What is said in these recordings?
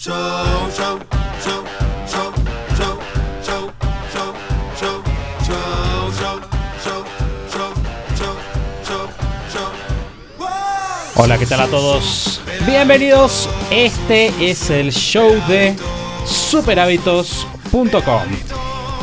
Hola, ¿qué tal a todos? Bienvenidos, este es el show de superhábitos.com.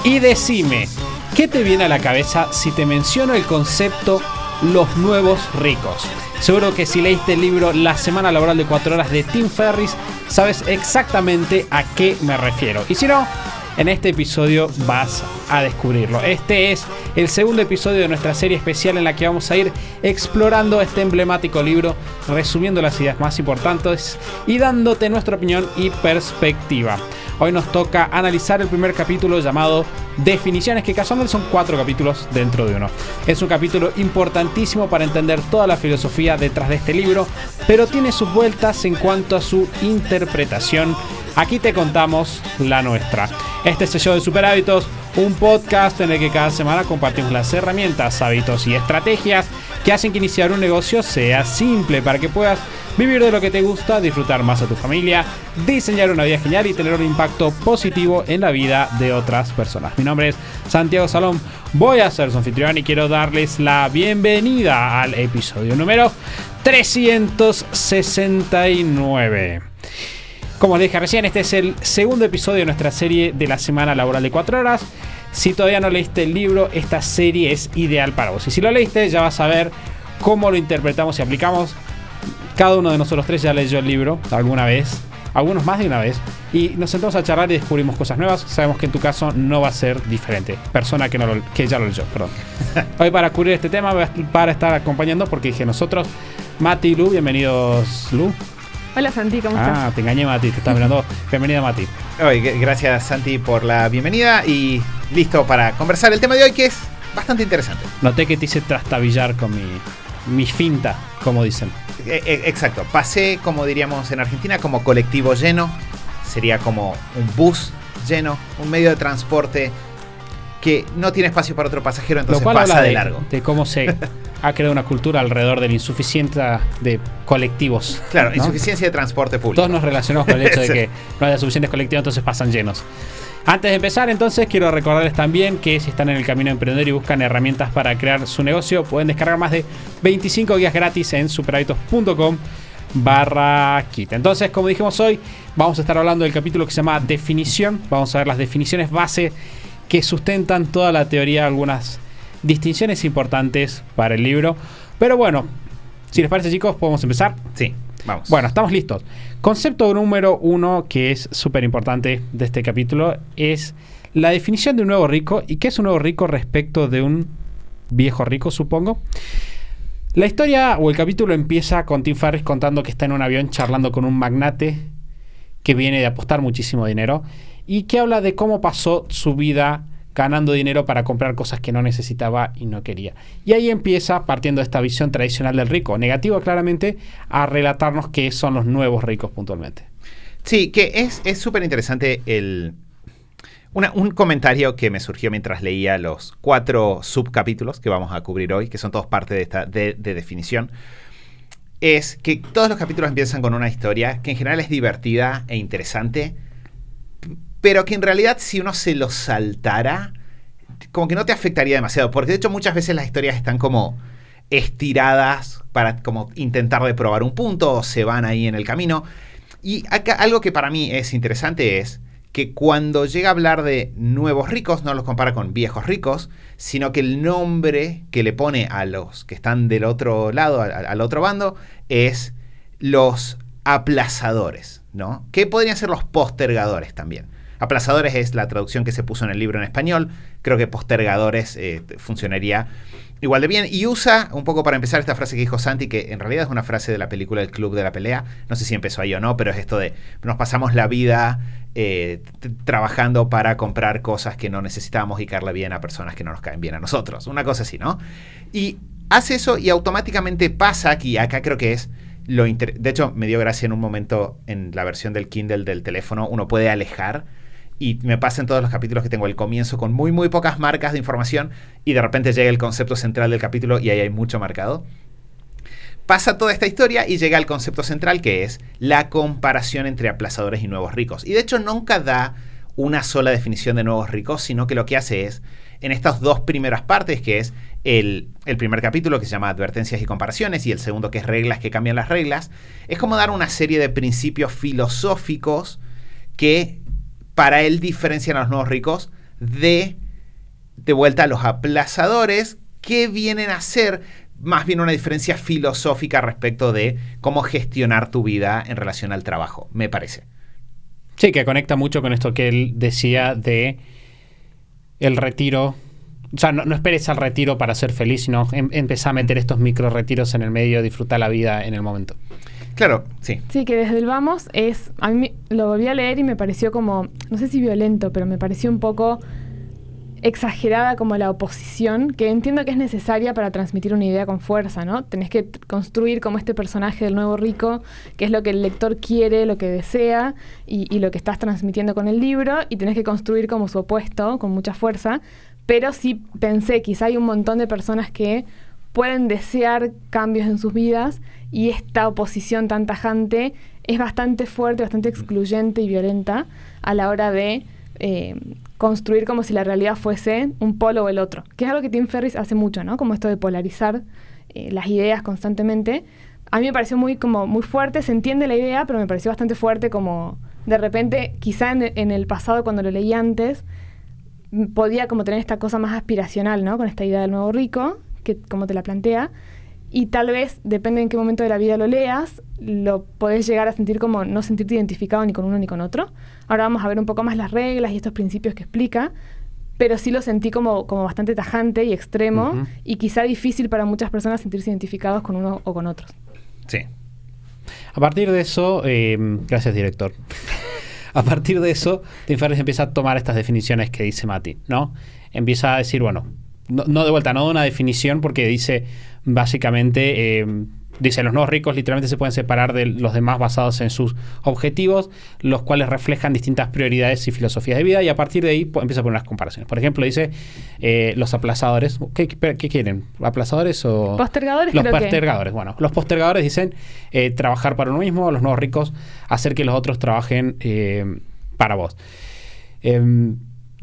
Y decime, ¿qué te viene a la cabeza si te menciono el concepto los nuevos ricos? Seguro que si leíste el libro La semana laboral de 4 horas de Tim Ferriss, sabes exactamente a qué me refiero. Y si no, en este episodio vas a descubrirlo. Este es el segundo episodio de nuestra serie especial en la que vamos a ir explorando este emblemático libro, resumiendo las ideas más importantes y dándote nuestra opinión y perspectiva. Hoy nos toca analizar el primer capítulo llamado Definiciones, que casualmente son 4 capítulos dentro de uno. Es un capítulo importantísimo para entender toda la filosofía detrás de este libro, pero tiene sus vueltas en cuanto a su interpretación. Aquí te contamos la nuestra. Este es el show de Super Hábitos, un podcast en el que cada semana compartimos las herramientas, hábitos y estrategias que hacen que iniciar un negocio sea simple para que puedas vivir de lo que te gusta, disfrutar más a tu familia, diseñar una vida genial y tener un impacto positivo en la vida de otras personas. Mi nombre es Santiago Salom, voy a ser su anfitrión y quiero darles la bienvenida al episodio número 369. Como les dije recién, este es el segundo episodio de nuestra serie de la semana laboral de 4 horas. Si todavía no leíste el libro, esta serie es ideal para vos. Y si lo leíste, ya vas a ver cómo lo interpretamos y aplicamos. Cada uno de nosotros 3 ya leyó el libro alguna vez, algunos más de una vez. Y nos sentamos a charlar y descubrimos cosas nuevas. Sabemos que en tu caso no va a ser diferente. Persona que ya lo leyó, perdón. Hoy para cubrir este tema, para estar acompañando, porque dije nosotros, Mati y Lu. Bienvenidos, Lu. Hola Santi, ¿cómo estás? Ah, te engañé, Mati, te estás mirando. Bienvenida, Mati. Gracias, Santi, por la bienvenida y listo para conversar el tema de hoy, que es bastante interesante. Noté que te hice trastabillar con mi finta, como dicen. Exacto, pasé, como diríamos en Argentina, como colectivo lleno. Sería como un bus lleno, un medio de transporte que no tiene espacio para otro pasajero, entonces pasa de largo. De cómo se ha creado una cultura alrededor de la insuficiencia de colectivos. Claro, ¿no? Insuficiencia de transporte público. Todos nos relacionamos con el hecho de que no haya suficientes colectivos, entonces pasan llenos. Antes de empezar, entonces, quiero recordarles también que si están en el camino emprendedor y buscan herramientas para crear su negocio, pueden descargar más de 25 guías gratis en superhábitos.com/kit. Entonces, como dijimos hoy, vamos a estar hablando del capítulo que se llama Definición. Vamos a ver las definiciones base que sustentan toda la teoría, algunas distinciones importantes para el libro. Pero bueno, si les parece, chicos, ¿podemos empezar? Sí, vamos. Bueno, estamos listos. Concepto número 1, que es súper importante de este capítulo, es la definición de un nuevo rico. ¿Y qué es un nuevo rico respecto de un viejo rico, supongo? La historia o el capítulo empieza con Tim Ferriss contando que está en un avión charlando con un magnate que viene de apostar muchísimo dinero y que habla de cómo pasó su vida ganando dinero para comprar cosas que no necesitaba y no quería. Y ahí empieza, partiendo de esta visión tradicional del rico, negativa claramente, a relatarnos qué son los nuevos ricos puntualmente. Sí, que es súper interesante un comentario que me surgió mientras leía los 4 subcapítulos que vamos a cubrir hoy, que son todos parte de esta de definición. Es que todos los capítulos empiezan con una historia que en general es divertida e interesante, pero que en realidad si uno se lo saltara, como que no te afectaría demasiado, porque de hecho muchas veces las historias están como estiradas para como intentar de probar un punto, o se van ahí en el camino. Y acá algo que para mí es interesante es que cuando llega a hablar de nuevos ricos, no los compara con viejos ricos, sino que el nombre que le pone a los que están del otro lado, al otro bando, es los aplazadores, ¿no? Que podrían ser los postergadores también. Aplazadores es la traducción que se puso en el libro en español. Creo que postergadores funcionaría igual de bien. Y usa, un poco para empezar, esta frase que dijo Santi, que en realidad es una frase de la película El Club de la Pelea. No sé si empezó ahí o no, pero es esto de nos pasamos la vida trabajando para comprar cosas que no necesitamos y caerle bien a personas que no nos caen bien a nosotros. Una cosa así, ¿no? Y hace eso y automáticamente pasa aquí. Acá creo que es de hecho, me dio gracia en un momento en la versión del Kindle del teléfono. Uno puede alejar. Y me pasa en todos los capítulos que tengo el comienzo con muy, muy pocas marcas de información y de repente llega el concepto central del capítulo y ahí hay mucho marcado. pasa toda esta historia y llega al concepto central, que es la comparación entre aplazadores y nuevos ricos. Y de hecho nunca da una sola definición de nuevos ricos, sino que lo que hace es, en estas dos primeras partes, que es el primer capítulo que se llama Advertencias y Comparaciones, y el segundo que es Reglas que cambian las reglas, es como dar una serie de principios filosóficos que para él diferencian a los nuevos ricos de vuelta a los aplazadores, que vienen a ser más bien una diferencia filosófica respecto de cómo gestionar tu vida en relación al trabajo, me parece. Sí, que conecta mucho con esto que él decía de el retiro. O sea, no esperes al retiro para ser feliz, sino empezá a meter estos micro retiros en el medio, disfrutar la vida en el momento. Claro, sí. Sí, que desde el vamos a mí lo volví a leer y me pareció como, no sé si violento, pero me pareció un poco exagerada como la oposición, que entiendo que es necesaria para transmitir una idea con fuerza, ¿no? Tenés que construir como este personaje del nuevo rico, que es lo que el lector quiere, lo que desea y lo que estás transmitiendo con el libro, y tenés que construir como su opuesto, con mucha fuerza. Pero sí pensé, quizá hay un montón de personas que pueden desear cambios en sus vidas y esta oposición tan tajante es bastante fuerte, bastante excluyente y violenta a la hora de construir como si la realidad fuese un polo o el otro, que es algo que Tim Ferriss hace mucho, ¿no? Como esto de polarizar las ideas constantemente. A mí me pareció muy fuerte, se entiende la idea, pero me pareció bastante fuerte, como de repente, quizá en el pasado cuando lo leí antes, podía como tener esta cosa más aspiracional, ¿no? Con esta idea del nuevo rico, que como te la plantea, y tal vez, depende en qué momento de la vida lo leas, lo podés llegar a sentir como no sentirte identificado ni con uno ni con otro. Ahora vamos a ver un poco más las reglas y estos principios que explica, pero sí lo sentí como bastante tajante y extremo, y quizá difícil para muchas personas sentirse identificados con uno o con otros. Sí. A partir de eso, gracias, director. A partir de eso, Tim Ferriss empieza a tomar estas definiciones que dice Mati, ¿no? Empieza a decir, bueno, no de vuelta, no de una definición, porque dice, básicamente, dice, los nuevos ricos literalmente se pueden separar de los demás basados en sus objetivos, los cuales reflejan distintas prioridades y filosofías de vida, y a partir de ahí empieza a poner unas comparaciones. Por ejemplo, dice, los aplazadores, ¿qué quieren? ¿Aplazadores o...? Postergadores, los postergadores, bueno, los postergadores dicen trabajar para uno mismo, los nuevos ricos hacer que los otros trabajen para vos.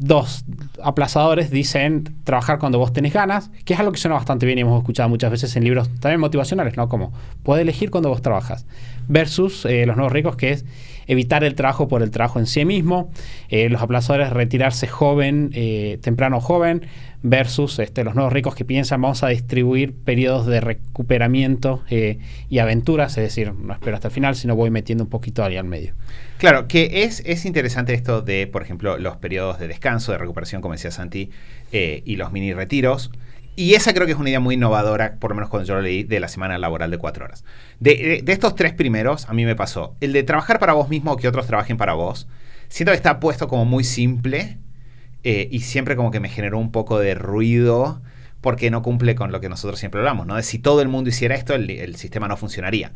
Dos aplazadores dicen trabajar cuando vos tenés ganas, que es algo que suena bastante bien y hemos escuchado muchas veces en libros también motivacionales, ¿no? Como podés elegir cuando vos trabajas. Versus los nuevos ricos, que es evitar el trabajo por el trabajo en sí mismo. Los aplazadores, retirarse joven, temprano o joven. Versus los nuevos ricos, que piensan vamos a distribuir periodos de recuperamiento y aventuras, es decir, no espero hasta el final, sino voy metiendo un poquito ahí al medio. Claro, que es interesante esto de, por ejemplo, los periodos de descanso, de recuperación, como decía Santi, y los mini retiros. Y esa creo que es una idea muy innovadora, por lo menos cuando yo lo leí, de la semana laboral de 4 horas. De estos tres primeros, a mí me pasó. El de trabajar para vos mismo o que otros trabajen para vos, siento que está puesto como muy simple, y siempre como que me generó un poco de ruido, porque no cumple con lo que nosotros siempre hablamos, ¿no? De si todo el mundo hiciera esto, el sistema no funcionaría.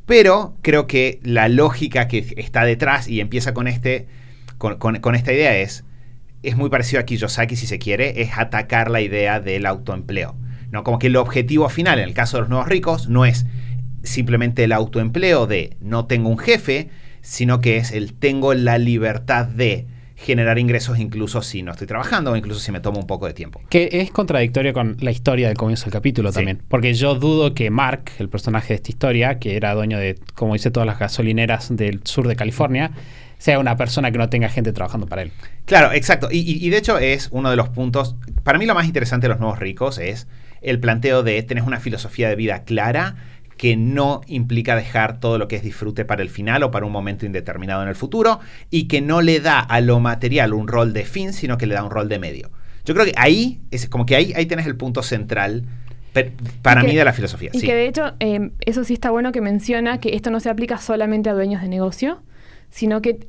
Pero creo que la lógica que está detrás y empieza con esta idea es muy parecido a Kiyosaki, si se quiere, es atacar la idea del autoempleo, ¿no? Como que el objetivo final, en el caso de los nuevos ricos, no es simplemente el autoempleo de no tengo un jefe, sino que es el tengo la libertad de generar ingresos incluso si no estoy trabajando o incluso si me tomo un poco de tiempo. Que es contradictorio con la historia del comienzo del capítulo también. Porque yo dudo que Mark, el personaje de esta historia, que era dueño de, como dice, todas las gasolineras del sur de California, sea una persona que no tenga gente trabajando para él. Claro, exacto. Y de hecho es uno de los puntos, para mí lo más interesante de los nuevos ricos es el planteo de tenés una filosofía de vida clara que no implica dejar todo lo que es disfrute para el final o para un momento indeterminado en el futuro, y que no le da a lo material un rol de fin, sino que le da un rol de medio. Yo creo que ahí tenés el punto central para mí de la filosofía. Y sí, que de hecho, eso sí está bueno que menciona que esto no se aplica solamente a dueños de negocio, sino que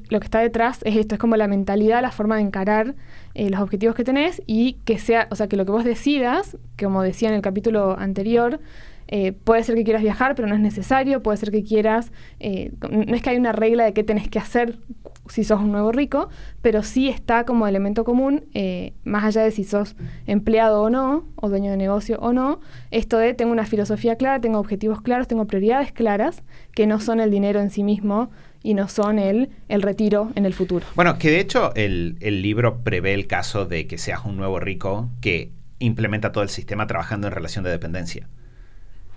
lo que está detrás es esto, es como la mentalidad, la forma de encarar los objetivos que tenés, y que sea, o sea, que lo que vos decidas, como decía en el capítulo anterior, puede ser que quieras viajar, pero no es necesario, puede ser que quieras, no es que hay una regla de qué tenés que hacer si sos un nuevo rico, pero sí está como elemento común, más allá de si sos empleado o no, o dueño de negocio o no, esto de tengo una filosofía clara, tengo objetivos claros, tengo prioridades claras, que no son el dinero en sí mismo y no son el retiro en el futuro. Bueno, que de hecho el libro prevé el caso de que seas un nuevo rico que implementa todo el sistema trabajando en relación de dependencia.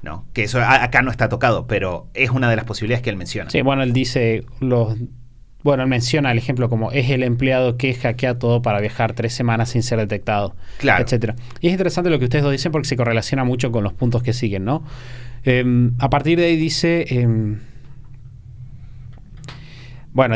¿No? Que eso acá no está tocado, pero es una de las posibilidades que él menciona. Sí, bueno, él dice él menciona el ejemplo como es el empleado que hackea todo para viajar 3 semanas sin ser detectado, claro, etcétera. Y es interesante lo que ustedes dos dicen porque se correlaciona mucho con los puntos que siguen, ¿no? A partir de ahí dice,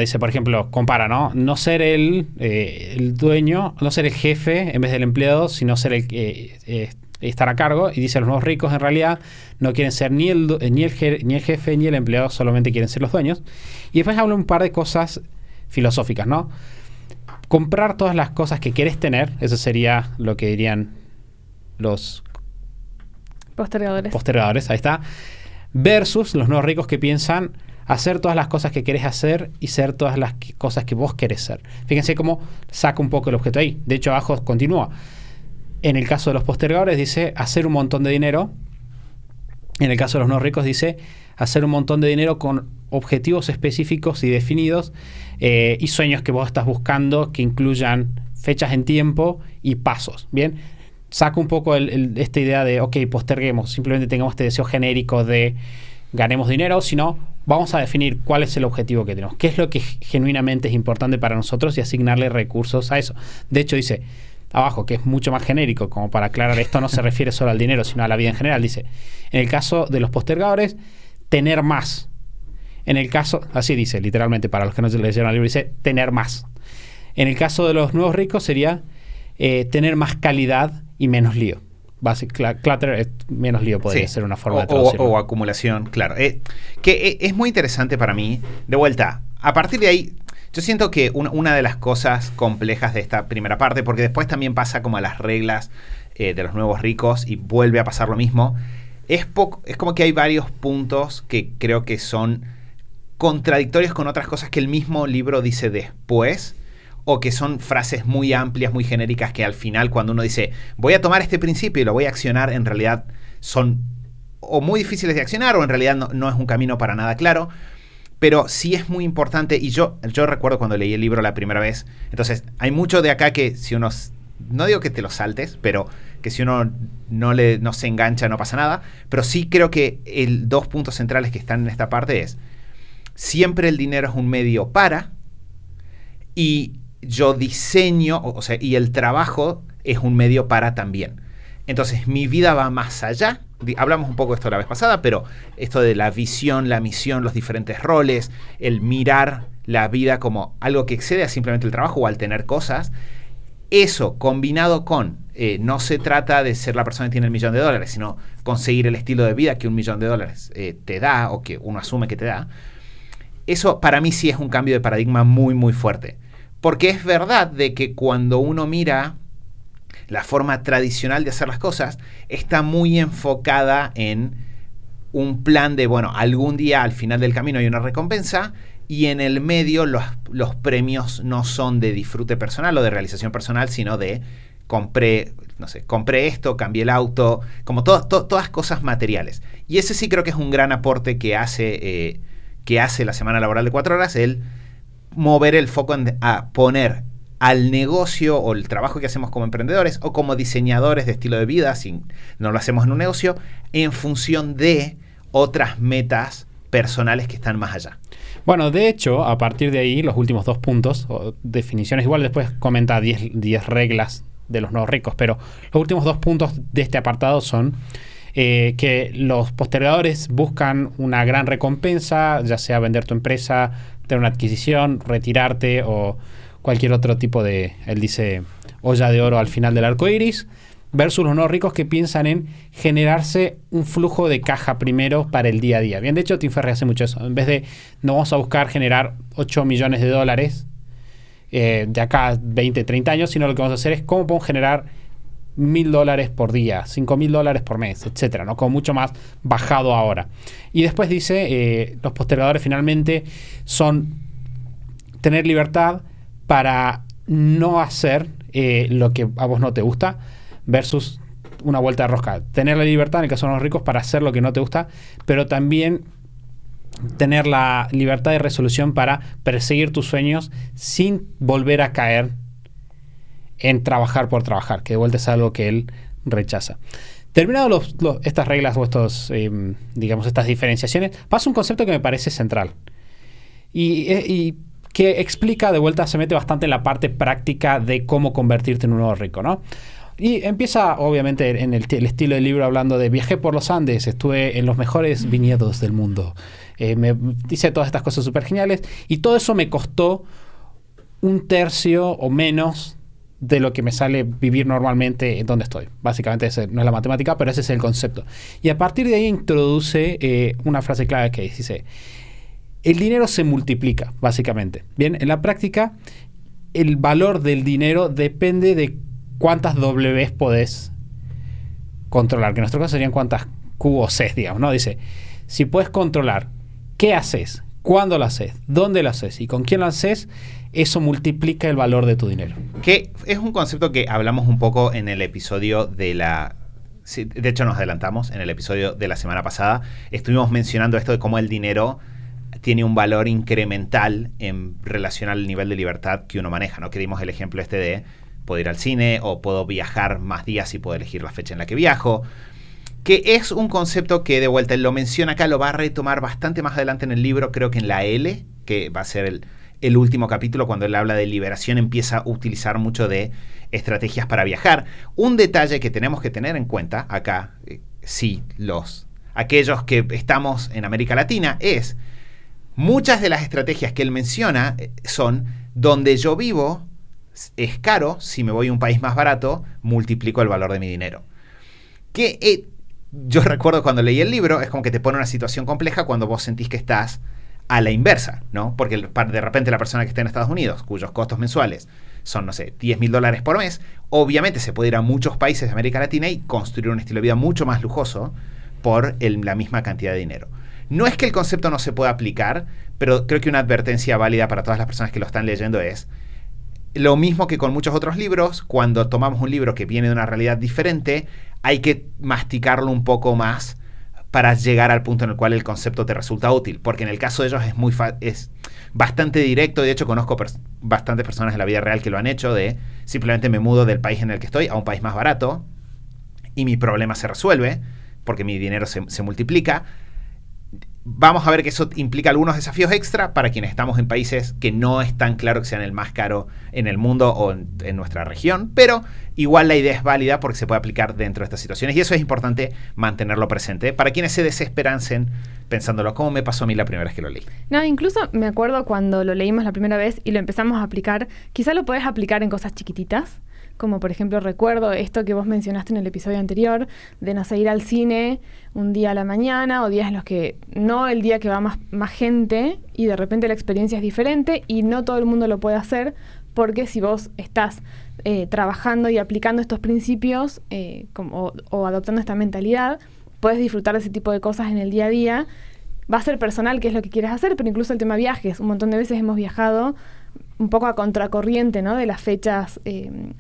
dice, por ejemplo, compara, ¿no? No ser el dueño, no ser el jefe en vez del empleado, sino ser el estar a cargo. Y dice, los nuevos ricos en realidad no quieren ser ni el jefe ni el empleado, solamente quieren ser los dueños. Y después habla un par de cosas filosóficas, ¿no? Comprar todas las cosas que quieres tener, eso sería lo que dirían los postergadores, ahí está. Versus los nuevos ricos que piensan hacer todas las cosas que querés hacer y ser todas las cosas que vos querés ser. Fíjense cómo saca un poco el objeto ahí. De hecho, abajo continúa. En el caso de los postergadores dice hacer un montón de dinero. En el caso de los no ricos dice hacer un montón de dinero con objetivos específicos y definidos y sueños que vos estás buscando que incluyan fechas en tiempo y pasos. Bien, saca un poco esta idea de, ok, posterguemos, simplemente tengamos este deseo genérico de ganemos dinero, sino vamos a definir cuál es el objetivo que tenemos, qué es lo que genuinamente es importante para nosotros y asignarle recursos a eso. De hecho dice abajo, que es mucho más genérico, como para aclarar, esto no se refiere solo al dinero, sino a la vida en general. Dice, en el caso de los postergadores, tener más. En el caso, así dice, literalmente, para los que no leyeron el libro, dice, tener más. En el caso de los nuevos ricos sería tener más calidad y menos lío. Clutter, menos lío podría ser una forma de traducirlo. O acumulación, claro. Que es muy interesante para mí. De vuelta, a partir de ahí, yo siento que una de las cosas complejas de esta primera parte, porque después también pasa como a las reglas de los nuevos ricos y vuelve a pasar lo mismo, es como que hay varios puntos que creo que son contradictorios con otras cosas que el mismo libro dice después, o que son frases muy amplias, muy genéricas, que al final cuando uno dice voy a tomar este principio y lo voy a accionar, en realidad son o muy difíciles de accionar o en realidad no es un camino para nada claro. Pero sí es muy importante, y yo recuerdo cuando leí el libro la primera vez, entonces hay mucho de acá que si uno, no digo que te lo saltes, pero que si uno no se engancha no pasa nada, pero sí creo que dos puntos centrales que están en esta parte es, siempre el dinero es un medio para, y yo diseño, o sea, y el trabajo es un medio para también. Entonces mi vida va más allá. Hablamos un poco de esto la vez pasada, pero esto de la visión, la misión, los diferentes roles, el mirar la vida como algo que excede a simplemente el trabajo o al tener cosas, eso combinado con no se trata de ser la persona que tiene $1 millón, sino conseguir el estilo de vida que $1 millón te da o que uno asume que te da, eso para mí sí es un cambio de paradigma muy, muy fuerte. Porque es verdad de que cuando uno mira la forma tradicional de hacer las cosas, está muy enfocada en un plan de, bueno, algún día al final del camino hay una recompensa y en el medio los premios no son de disfrute personal o de realización personal, sino de compré esto, cambié el auto, como todas cosas materiales. Y ese sí creo que es un gran aporte que hace la semana laboral de 4 horas, el mover el foco a poner al negocio o el trabajo que hacemos como emprendedores o como diseñadores de estilo de vida, si no lo hacemos en un negocio, en función de otras metas personales que están más allá. Bueno, de hecho, a partir de ahí, los últimos 2 puntos, o definiciones, igual después comenta 10 reglas de los nuevos ricos, pero los últimos 2 puntos de este apartado son que los postergadores buscan una gran recompensa, ya sea vender tu empresa, tener una adquisición, retirarte o cualquier otro tipo de, él dice, olla de oro al final del arco iris, versus los no ricos que piensan en generarse un flujo de caja primero para el día a día. Bien, de hecho, Tim Ferriss hace mucho eso. En vez de, no vamos a buscar generar $8 millones de acá a 20, 30 años, sino lo que vamos a hacer es cómo podemos generar $1,000 por día, $5,000 por mes, etcétera, ¿no? Como mucho más bajado ahora. Y después dice, los postergadores finalmente son tener libertad para no hacer lo que a vos no te gusta versus una vuelta de rosca. Tener la libertad, en el caso de los ricos, para hacer lo que no te gusta, pero también tener la libertad de resolución para perseguir tus sueños sin volver a caer en trabajar por trabajar, que de vuelta es algo que él rechaza. Terminado estas reglas o estas diferenciaciones, pasa un concepto que me parece central y que explica, de vuelta, se mete bastante en la parte práctica de cómo convertirte en un nuevo rico, ¿no? Y empieza, obviamente, en el estilo del libro hablando de viajé por los Andes, estuve en los mejores viñedos del mundo. Me dice todas estas cosas súper geniales y todo eso me costó 1/3 o menos de lo que me sale vivir normalmente donde estoy. Básicamente no es la matemática, pero ese es el concepto. Y a partir de ahí introduce una frase clave que dice: el dinero se multiplica, básicamente. Bien, en la práctica, el valor del dinero depende de cuántas Ws podés controlar, que en nuestro caso serían cuántas Q o C, digamos, ¿no? Dice, si puedes controlar qué haces, cuándo lo haces, dónde lo haces y con quién lo haces, eso multiplica el valor de tu dinero. Que es un concepto que hablamos un poco en el episodio de hecho nos adelantamos en el episodio de la semana pasada. Estuvimos mencionando esto de cómo el dinero tiene un valor incremental en relación al nivel de libertad que uno maneja, ¿no? Que dimos el ejemplo de puedo ir al cine o puedo viajar más días y puedo elegir la fecha en la que viajo. Que es un concepto que, de vuelta, él lo menciona acá, lo va a retomar bastante más adelante en el libro, creo que en la L, que va a ser el último capítulo, cuando él habla de liberación, empieza a utilizar mucho de estrategias para viajar. Un detalle que tenemos que tener en cuenta acá, aquellos que estamos en América Latina, es muchas de las estrategias que él menciona son donde yo vivo es caro, si me voy a un país más barato, multiplico el valor de mi dinero. Que yo recuerdo cuando leí el libro, es como que te pone una situación compleja cuando vos sentís que estás a la inversa, ¿no? Porque de repente la persona que está en Estados Unidos, cuyos costos mensuales son, no sé, $10,000 por mes, obviamente se puede ir a muchos países de América Latina y construir un estilo de vida mucho más lujoso por la misma cantidad de dinero. No es que el concepto no se pueda aplicar, pero creo que una advertencia válida para todas las personas que lo están leyendo es lo mismo que con muchos otros libros. Cuando tomamos un libro que viene de una realidad diferente, hay que masticarlo un poco más para llegar al punto en el cual el concepto te resulta útil, porque en el caso de ellos es bastante directo. De hecho, conozco bastantes personas en la vida real que lo han hecho, de simplemente me mudo del país en el que estoy a un país más barato y mi problema se resuelve porque mi dinero se multiplica. Vamos a ver que eso implica algunos desafíos extra para quienes estamos en países que no es tan claro que sean el más caro en el mundo o en nuestra región, pero igual la idea es válida porque se puede aplicar dentro de estas situaciones y eso es importante mantenerlo presente para quienes se desesperancen pensándolo, como me pasó a mí la primera vez que lo leí. No, incluso me acuerdo cuando lo leímos la primera vez y lo empezamos a aplicar, quizá lo podés aplicar en cosas chiquititas, como por ejemplo recuerdo esto que vos mencionaste en el episodio anterior, de no sé, ir al cine un día a la mañana o días en los que no el día que va más gente y de repente la experiencia es diferente y no todo el mundo lo puede hacer, porque si vos estás trabajando y aplicando estos principios o adoptando esta mentalidad, puedes disfrutar de ese tipo de cosas en el día a día. Va a ser personal qué es lo que quieres hacer, pero incluso el tema viajes, un montón de veces hemos viajado un poco a contracorriente, ¿no? De las fechas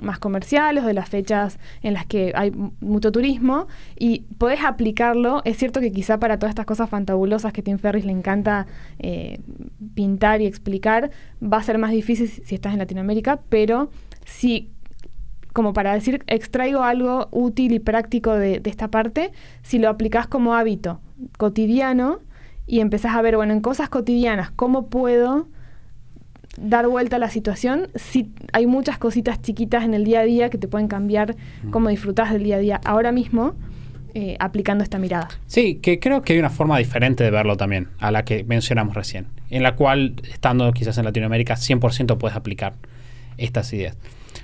más comerciales, de las fechas en las que hay mucho turismo, y podés aplicarlo. Es cierto que quizá para todas estas cosas fantabulosas que Tim Ferriss le encanta pintar y explicar, va a ser más difícil si estás en Latinoamérica, pero si, como para decir, extraigo algo útil y práctico de esta parte, si lo aplicás como hábito cotidiano y empezás a ver, bueno, en cosas cotidianas, ¿cómo puedo dar vuelta a la situación? Si hay muchas cositas chiquitas en el día a día que te pueden cambiar cómo disfrutás del día a día ahora mismo, aplicando esta mirada. Sí, que creo que hay una forma diferente de verlo también, a la que mencionamos recién, en la cual, estando quizás en Latinoamérica, 100% puedes aplicar estas ideas.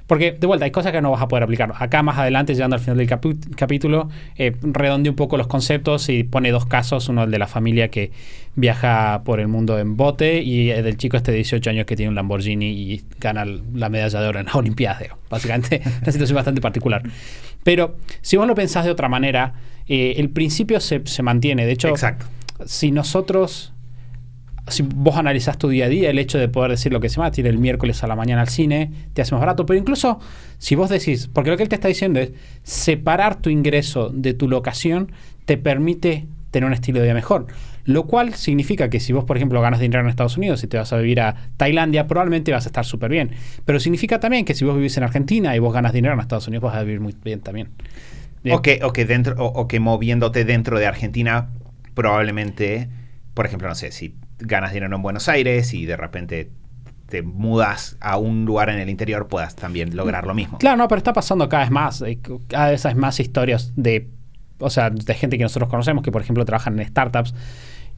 Porque, de vuelta, hay cosas que no vas a poder aplicar. Acá más adelante, llegando al final del capítulo, redondea un poco los conceptos y pone 2 casos. Uno, el de la familia que viaja por el mundo en bote, y el del chico de 18 años que tiene un Lamborghini y gana la medalla de oro en las Olimpiadas. Básicamente, una situación bastante particular. Pero, si vos lo pensás de otra manera, el principio se mantiene. De hecho, exacto, si nosotros si vos analizás tu día a día, el hecho de poder decir lo que se va a ir el miércoles a la mañana al cine, te hace más barato. Pero incluso si vos decís, porque lo que él te está diciendo es, separar tu ingreso de tu locación te permite tener un estilo de vida mejor. Lo cual significa que si vos, por ejemplo, ganas dinero en Estados Unidos y te vas a vivir a Tailandia, probablemente vas a estar súper bien. Pero significa también que si vos vivís en Argentina y vos ganas dinero en Estados Unidos, vas a vivir muy bien también. Bien. O que moviéndote dentro de Argentina, probablemente, por ejemplo, no sé, si ganas dinero en Buenos Aires y de repente te mudas a un lugar en el interior, puedas también lograr lo mismo. Claro, no, pero está pasando cada vez más. Cada vez hay más historias de gente que nosotros conocemos que, por ejemplo, trabajan en startups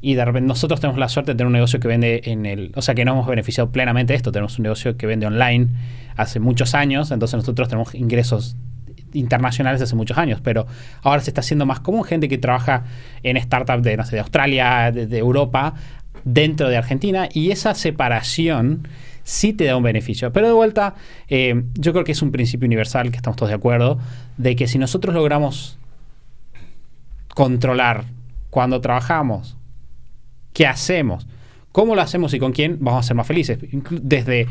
y de repente nosotros tenemos la suerte de tener un negocio que vende que no hemos beneficiado plenamente de esto. Tenemos un negocio que vende online hace muchos años, entonces nosotros tenemos ingresos internacionales hace muchos años, pero ahora se está haciendo más común gente que trabaja en startups de Australia, de Europa, dentro de Argentina, y esa separación sí te da un beneficio. Pero de vuelta, yo creo que es un principio universal, que estamos todos de acuerdo, de que si nosotros logramos controlar cuando trabajamos, qué hacemos, cómo lo hacemos y con quién, vamos a ser más felices. Desde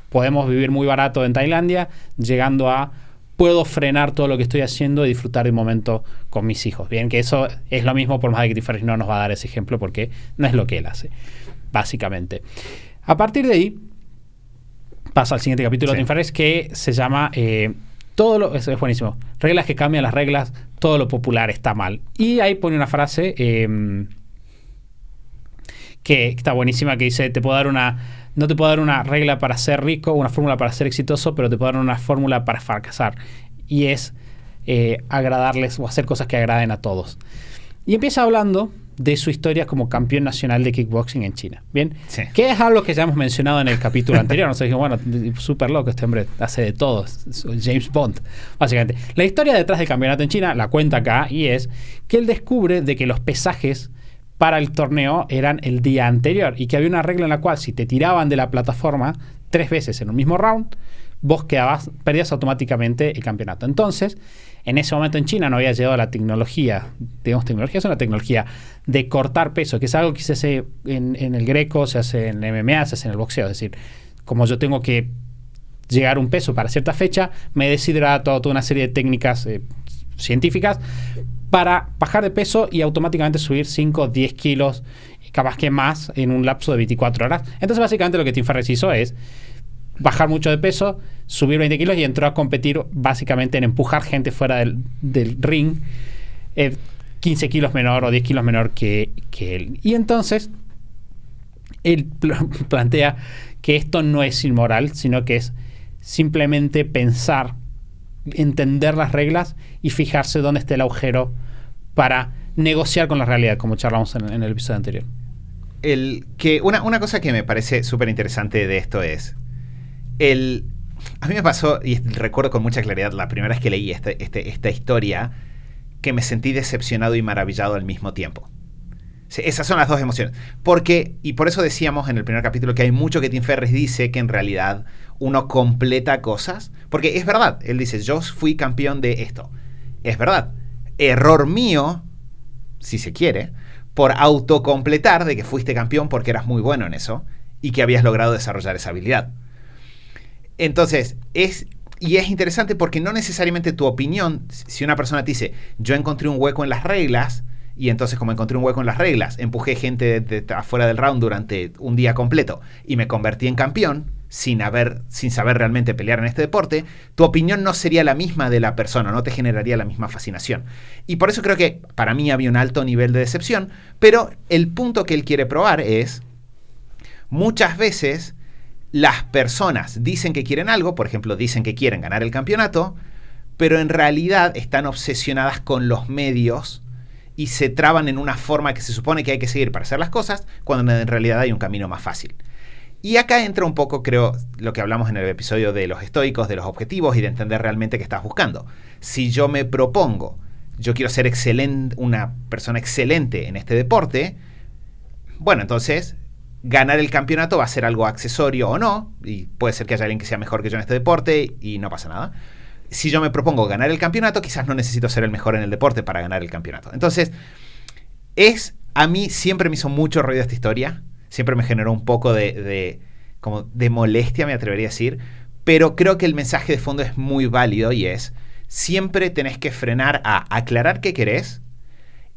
podemos vivir muy barato en Tailandia, llegando a puedo frenar todo lo que estoy haciendo y disfrutar de un momento con mis hijos. Bien, que eso es lo mismo, por más de que Tim Ferriss no nos va a dar ese ejemplo, porque no es lo que él hace, básicamente. A partir de ahí, pasa al siguiente capítulo de Tim Ferriss, que se llama es buenísimo. Reglas que cambian las reglas, todo lo popular está mal. Y ahí pone una frase que está buenísima, que dice, no te puedo dar una regla para ser rico, una fórmula para ser exitoso, pero te puedo dar una fórmula para fracasar. Y es agradarles o hacer cosas que agraden a todos. Y empieza hablando de su historia como campeón nacional de kickboxing en China. ¿Bien? Sí. Que es algo que ya hemos mencionado en el capítulo anterior. Nos dijimos, bueno, súper loco, este hombre hace de todo. Es James Bond, básicamente. La historia detrás del campeonato en China la cuenta acá, y es que él descubre de que los pesajes para el torneo eran el día anterior y que había una regla en la cual si te tiraban de la plataforma 3 veces en un mismo round, vos perdías automáticamente el campeonato. Entonces, en ese momento en China no había llegado la tecnología, digamos, tecnología es una tecnología de cortar peso, que es algo que se hace en el Greco, se hace en MMA, se hace en el boxeo. Es decir, como yo tengo que llegar a un peso para cierta fecha, me deshidrato, toda una serie de técnicas científicas para bajar de peso y automáticamente subir 5, 10 kilos, capaz que más, en un lapso de 24 horas. Entonces, básicamente lo que Tim Ferriss hizo es bajar mucho de peso, subir 20 kilos y entró a competir básicamente en empujar gente fuera del ring, 15 kilos menor o 10 kilos menor que él. Y entonces, él plantea que esto no es inmoral, sino que es simplemente pensar, entender las reglas y fijarse dónde está el agujero para negociar con la realidad, como charlamos en el episodio anterior. Una cosa que me parece súper interesante de esto es a mí me pasó, y recuerdo con mucha claridad la primera vez que leí esta historia, que me sentí decepcionado y maravillado al mismo tiempo. Sí, esas son las dos emociones. Y por eso decíamos en el primer capítulo que hay mucho que Tim Ferriss dice que en realidad uno completa cosas. Porque es verdad, él dice, yo fui campeón de esto. Es verdad. Error mío, si se quiere, por autocompletar de que fuiste campeón porque eras muy bueno en eso y que habías logrado desarrollar esa habilidad. Entonces, es interesante porque no necesariamente tu opinión, si una persona te dice, yo encontré un hueco en las reglas, y entonces como encontré un hueco en las reglas, empujé gente afuera del round durante un día completo y me convertí en campeón sin saber realmente pelear en este deporte, tu opinión no sería la misma de la persona, no te generaría la misma fascinación. Y por eso creo que para mí había un alto nivel de decepción, pero el punto que él quiere probar es, muchas veces las personas dicen que quieren algo, por ejemplo, dicen que quieren ganar el campeonato, pero en realidad están obsesionadas con los medios y se traban en una forma que se supone que hay que seguir para hacer las cosas, cuando en realidad hay un camino más fácil. Y acá entra un poco, creo, lo que hablamos en el episodio de los estoicos, de los objetivos y de entender realmente qué estás buscando. Si yo me propongo, yo quiero ser una persona excelente en este deporte, bueno, entonces ganar el campeonato va a ser algo accesorio o no, y puede ser que haya alguien que sea mejor que yo en este deporte y no pasa nada. Si yo me propongo ganar el campeonato, quizás no necesito ser el mejor en el deporte para ganar el campeonato. Entonces, a mí siempre me hizo mucho ruido esta historia, siempre me generó un poco como de molestia, me atrevería a decir, pero creo que el mensaje de fondo es muy válido y es, siempre tenés que frenar a aclarar qué querés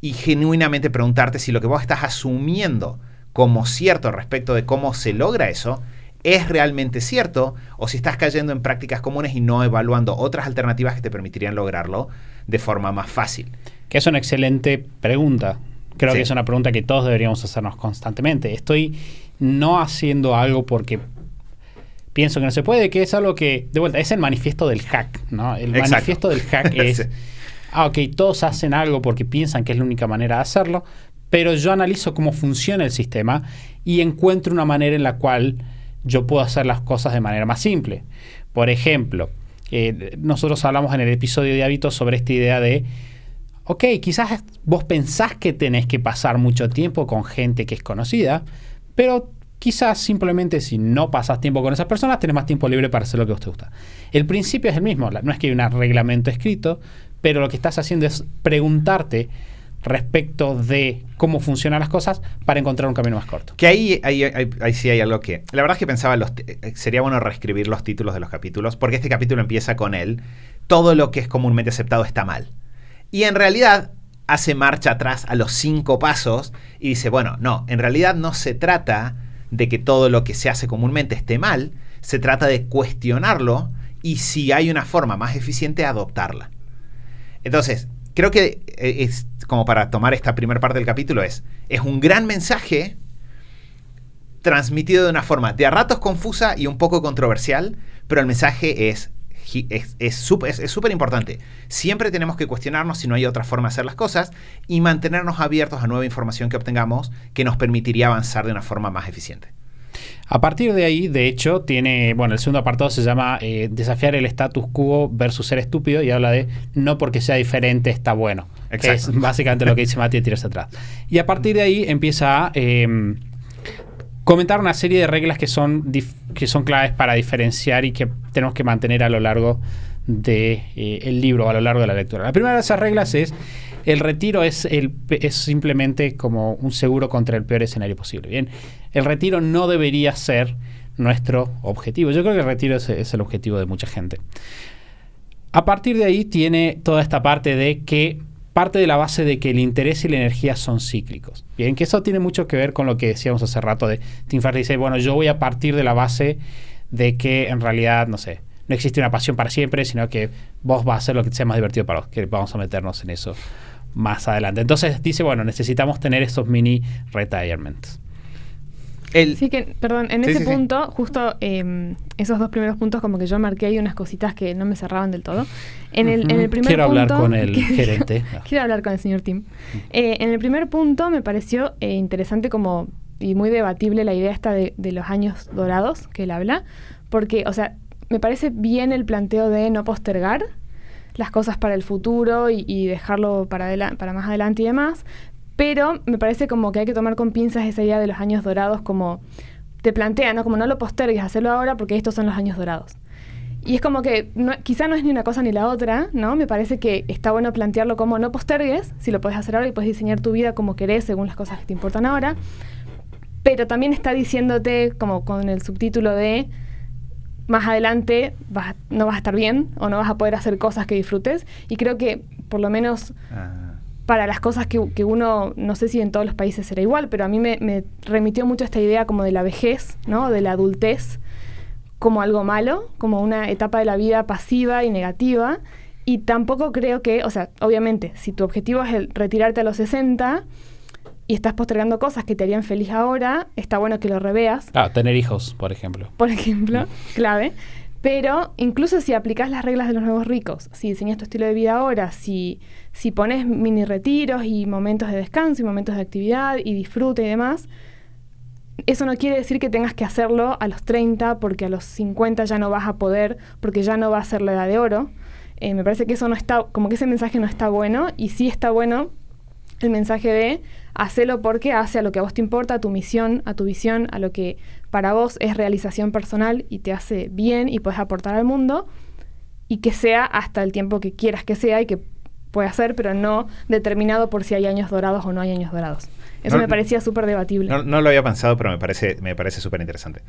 y genuinamente preguntarte si lo que vos estás asumiendo como cierto respecto de cómo se logra eso es realmente cierto, o si estás cayendo en prácticas comunes y no evaluando otras alternativas que te permitirían lograrlo de forma más fácil. Que es una excelente pregunta. Creo Sí. que es una pregunta que todos deberíamos hacernos constantemente. Estoy no haciendo algo porque pienso que no se puede, que es algo que, de vuelta, es el manifiesto del hack, ¿no? El Exacto. manifiesto del hack es, Sí. ok, todos hacen algo porque piensan que es la única manera de hacerlo, pero yo analizo cómo funciona el sistema y encuentro una manera en la cual yo puedo hacer las cosas de manera más simple. Por ejemplo, nosotros hablamos en el episodio de hábitos sobre esta idea de, ok, quizás vos pensás que tenés que pasar mucho tiempo con gente que es conocida, pero quizás simplemente si no pasas tiempo con esas personas, tenés más tiempo libre para hacer lo que a vos te gusta. El principio es el mismo, no es que hay un reglamento escrito, pero lo que estás haciendo es preguntarte respecto de cómo funcionan las cosas para encontrar un camino más corto. Que ahí sí hay algo que... La verdad es que pensaba, sería bueno reescribir los títulos de los capítulos, porque este capítulo empieza con todo lo que es comúnmente aceptado está mal. Y en realidad hace marcha atrás a los 5 pasos y dice, bueno, no, en realidad no se trata de que todo lo que se hace comúnmente esté mal, se trata de cuestionarlo y si hay una forma más eficiente, adoptarla. Entonces, creo que es como para tomar esta primera parte del capítulo, es un gran mensaje transmitido de una forma de a ratos confusa y un poco controversial, pero el mensaje es súper importante. Siempre tenemos que cuestionarnos si no hay otra forma de hacer las cosas y mantenernos abiertos a nueva información que obtengamos que nos permitiría avanzar de una forma más eficiente. A partir de ahí, de hecho, el segundo apartado se llama desafiar el status quo versus ser estúpido y habla de no porque sea diferente está bueno. Exacto. Que es básicamente lo que dice Mati de tirarse atrás. Y a partir de ahí empieza a comentar una serie de reglas que son claves para diferenciar y que tenemos que mantener a lo largo del libro, a lo largo de la lectura. La primera de esas reglas es el retiro es simplemente como un seguro contra el peor escenario posible. Bien, el retiro no debería ser nuestro objetivo. Yo creo que el retiro es el objetivo de mucha gente. A partir de ahí tiene toda esta parte de que parte de la base de que el interés y la energía son cíclicos. Bien, que eso tiene mucho que ver con lo que decíamos hace rato de Tim Ferriss. Dice, bueno, yo voy a partir de la base de que en realidad, no sé, no existe una pasión para siempre, sino que vos vas a hacer lo que sea más divertido para vos, que vamos a meternos en eso más adelante. Entonces dice, bueno, necesitamos tener estos mini retirements. Sí que, perdón, en ese punto, justo esos 2 primeros puntos como que yo marqué ahí unas cositas que no me cerraban del todo. En el primer Quiero punto, hablar con el gerente. Quiero hablar con el señor Tim. En el primer punto me pareció interesante como y muy debatible la idea esta de los años dorados que él habla, porque, o sea, me parece bien el planteo de no postergar las cosas para el futuro y dejarlo para más adelante y demás, pero me parece como que hay que tomar con pinzas esa idea de los años dorados, como te plantea, ¿no? Como no lo postergues, hacerlo ahora porque estos son los años dorados. Y es como que quizá no es ni una cosa ni la otra, ¿no? Me parece que está bueno plantearlo como no postergues, si lo puedes hacer ahora y puedes diseñar tu vida como querés según las cosas que te importan ahora, pero también está diciéndote como con el subtítulo de más adelante no vas a estar bien o no vas a poder hacer cosas que disfrutes, y creo que por lo menos para las cosas que uno, no sé si en todos los países será igual, pero a mí me remitió mucho esta idea como de la vejez, ¿no? De la adultez como algo malo, como una etapa de la vida pasiva y negativa, y tampoco creo que, o sea, obviamente, si tu objetivo es retirarte a los 60 y estás postergando cosas que te harían feliz ahora, está bueno que lo reveas. Tener hijos, por ejemplo. Por ejemplo, clave. Pero incluso si aplicás las reglas de los nuevos ricos, si diseñas tu estilo de vida ahora, si pones mini retiros y momentos de descanso y momentos de actividad y disfrute y demás, eso no quiere decir que tengas que hacerlo a los 30 porque a los 50 ya no vas a poder, porque ya no va a ser la edad de oro. Me parece que eso no está, como que ese mensaje no está bueno, y sí está bueno el mensaje de hacelo porque hace a lo que a vos te importa, a tu misión, a tu visión, a lo que para vos es realización personal y te hace bien y puedes aportar al mundo, y que sea hasta el tiempo que quieras que sea y que pueda ser, pero no determinado por si hay años dorados o no hay años dorados. Eso me parecía súper debatible. No lo había pensado, pero me parece súper interesante.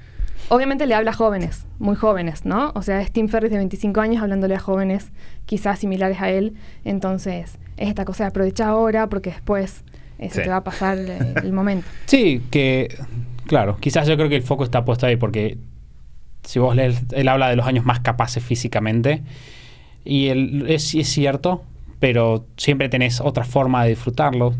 Obviamente le habla a jóvenes, muy jóvenes, ¿no? O sea, es Tim Ferriss de 25 años hablándole a jóvenes quizás similares a él. Entonces, es esta cosa de aprovechar ahora porque después se te va a pasar el momento. Sí, que claro, quizás yo creo que el foco está puesto ahí porque si vos lees, él habla de los años más capaces físicamente y es cierto, pero siempre tenés otra forma de disfrutarlo,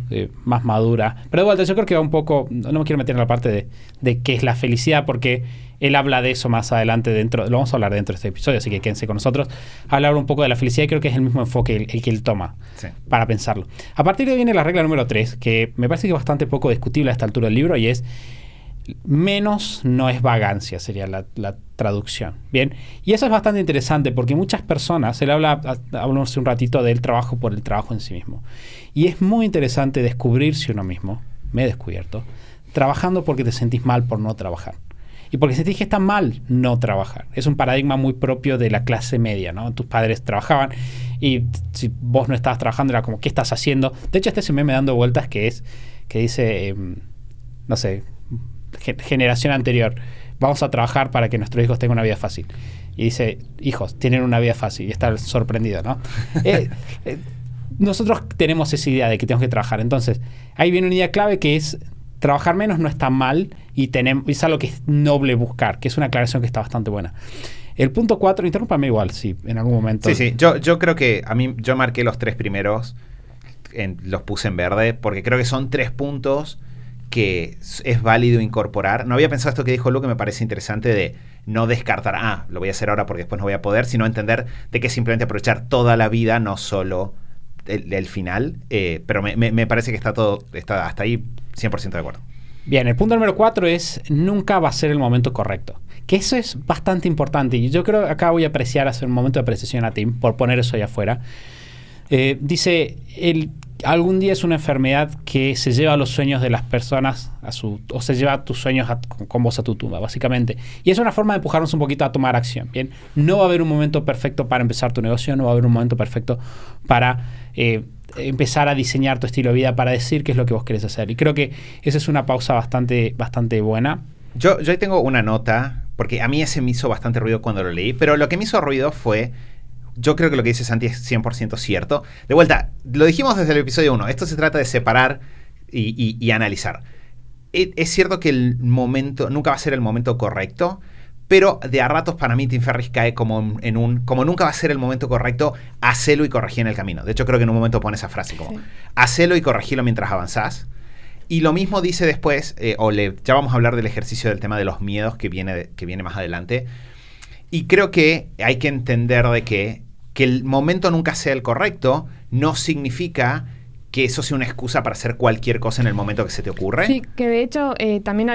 más madura. Pero de vuelta, yo creo que va un poco, no me quiero meter en la parte de qué es la felicidad, porque él habla de eso más adelante lo vamos a hablar dentro de este episodio, así que quédense con nosotros. Hablar un poco de la felicidad y creo que es el mismo enfoque el que él toma para pensarlo. A partir de ahí viene la regla número 3, que me parece que es bastante poco discutible a esta altura del libro, y es menos no es vagancia, sería la traducción. Bien, y eso es bastante interesante porque muchas personas, él habló hace un ratito del trabajo por el trabajo en sí mismo. Y es muy interesante descubrirse uno mismo, me he descubierto, trabajando porque te sentís mal por no trabajar. Y porque sentís que está mal no trabajar. Es un paradigma muy propio de la clase media, ¿no? Tus padres trabajaban y si vos no estabas trabajando era como, ¿qué estás haciendo? De hecho, este se me dando vueltas que dice, no sé, generación anterior, vamos a trabajar para que nuestros hijos tengan una vida fácil. Y dice, hijos, tienen una vida fácil. Y está sorprendido, ¿no? Nosotros tenemos esa idea de que tenemos que trabajar. Entonces, ahí viene una idea clave que es trabajar menos no está mal y es algo que es noble buscar, que es una aclaración que está bastante buena. El punto 4, interrúmpame igual, si en algún momento... Sí, yo creo que yo marqué los 3 primeros, los puse en verde, porque creo que son 3 puntos que es válido incorporar. No había pensado esto que dijo Lu, que me parece interesante, de no descartar, lo voy a hacer ahora porque después no voy a poder, sino entender de que simplemente aprovechar toda la vida, no solo el final. Pero me parece que está hasta ahí 100% de acuerdo. Bien, el punto número 4 es nunca va a ser el momento correcto. Que eso es bastante importante. Y yo creo que acá voy a hacer un momento de apreciación a Tim, por poner eso allá afuera. Dice, algún día es una enfermedad que se lleva los sueños de las personas o se lleva tus sueños con vos a tu tumba, básicamente. Y es una forma de empujarnos un poquito a tomar acción. Bien, no va a haber un momento perfecto para empezar tu negocio, no va a haber un momento perfecto para empezar a diseñar tu estilo de vida, para decir qué es lo que vos querés hacer. Y creo que esa es una pausa bastante buena. Yo ahí tengo una nota, porque a mí ese me hizo bastante ruido cuando lo leí, pero lo que me hizo ruido fue... Yo creo que lo que dice Santi es 100% cierto. De vuelta, lo dijimos desde el episodio 1. Esto se trata de separar y analizar. Es cierto que el momento nunca va a ser el momento correcto, pero de a ratos para mí Tim Ferriss cae como nunca va a ser el momento correcto, hacelo y corregí en el camino. De hecho, creo que en un momento pone esa frase como, hacelo y corregilo mientras avanzás. Y lo mismo dice después, ya vamos a hablar del ejercicio del tema de los miedos que viene más adelante. Y creo que hay que entender de que el momento nunca sea el correcto no significa que eso sea una excusa para hacer cualquier cosa en el momento que se te ocurre. Sí, que de hecho también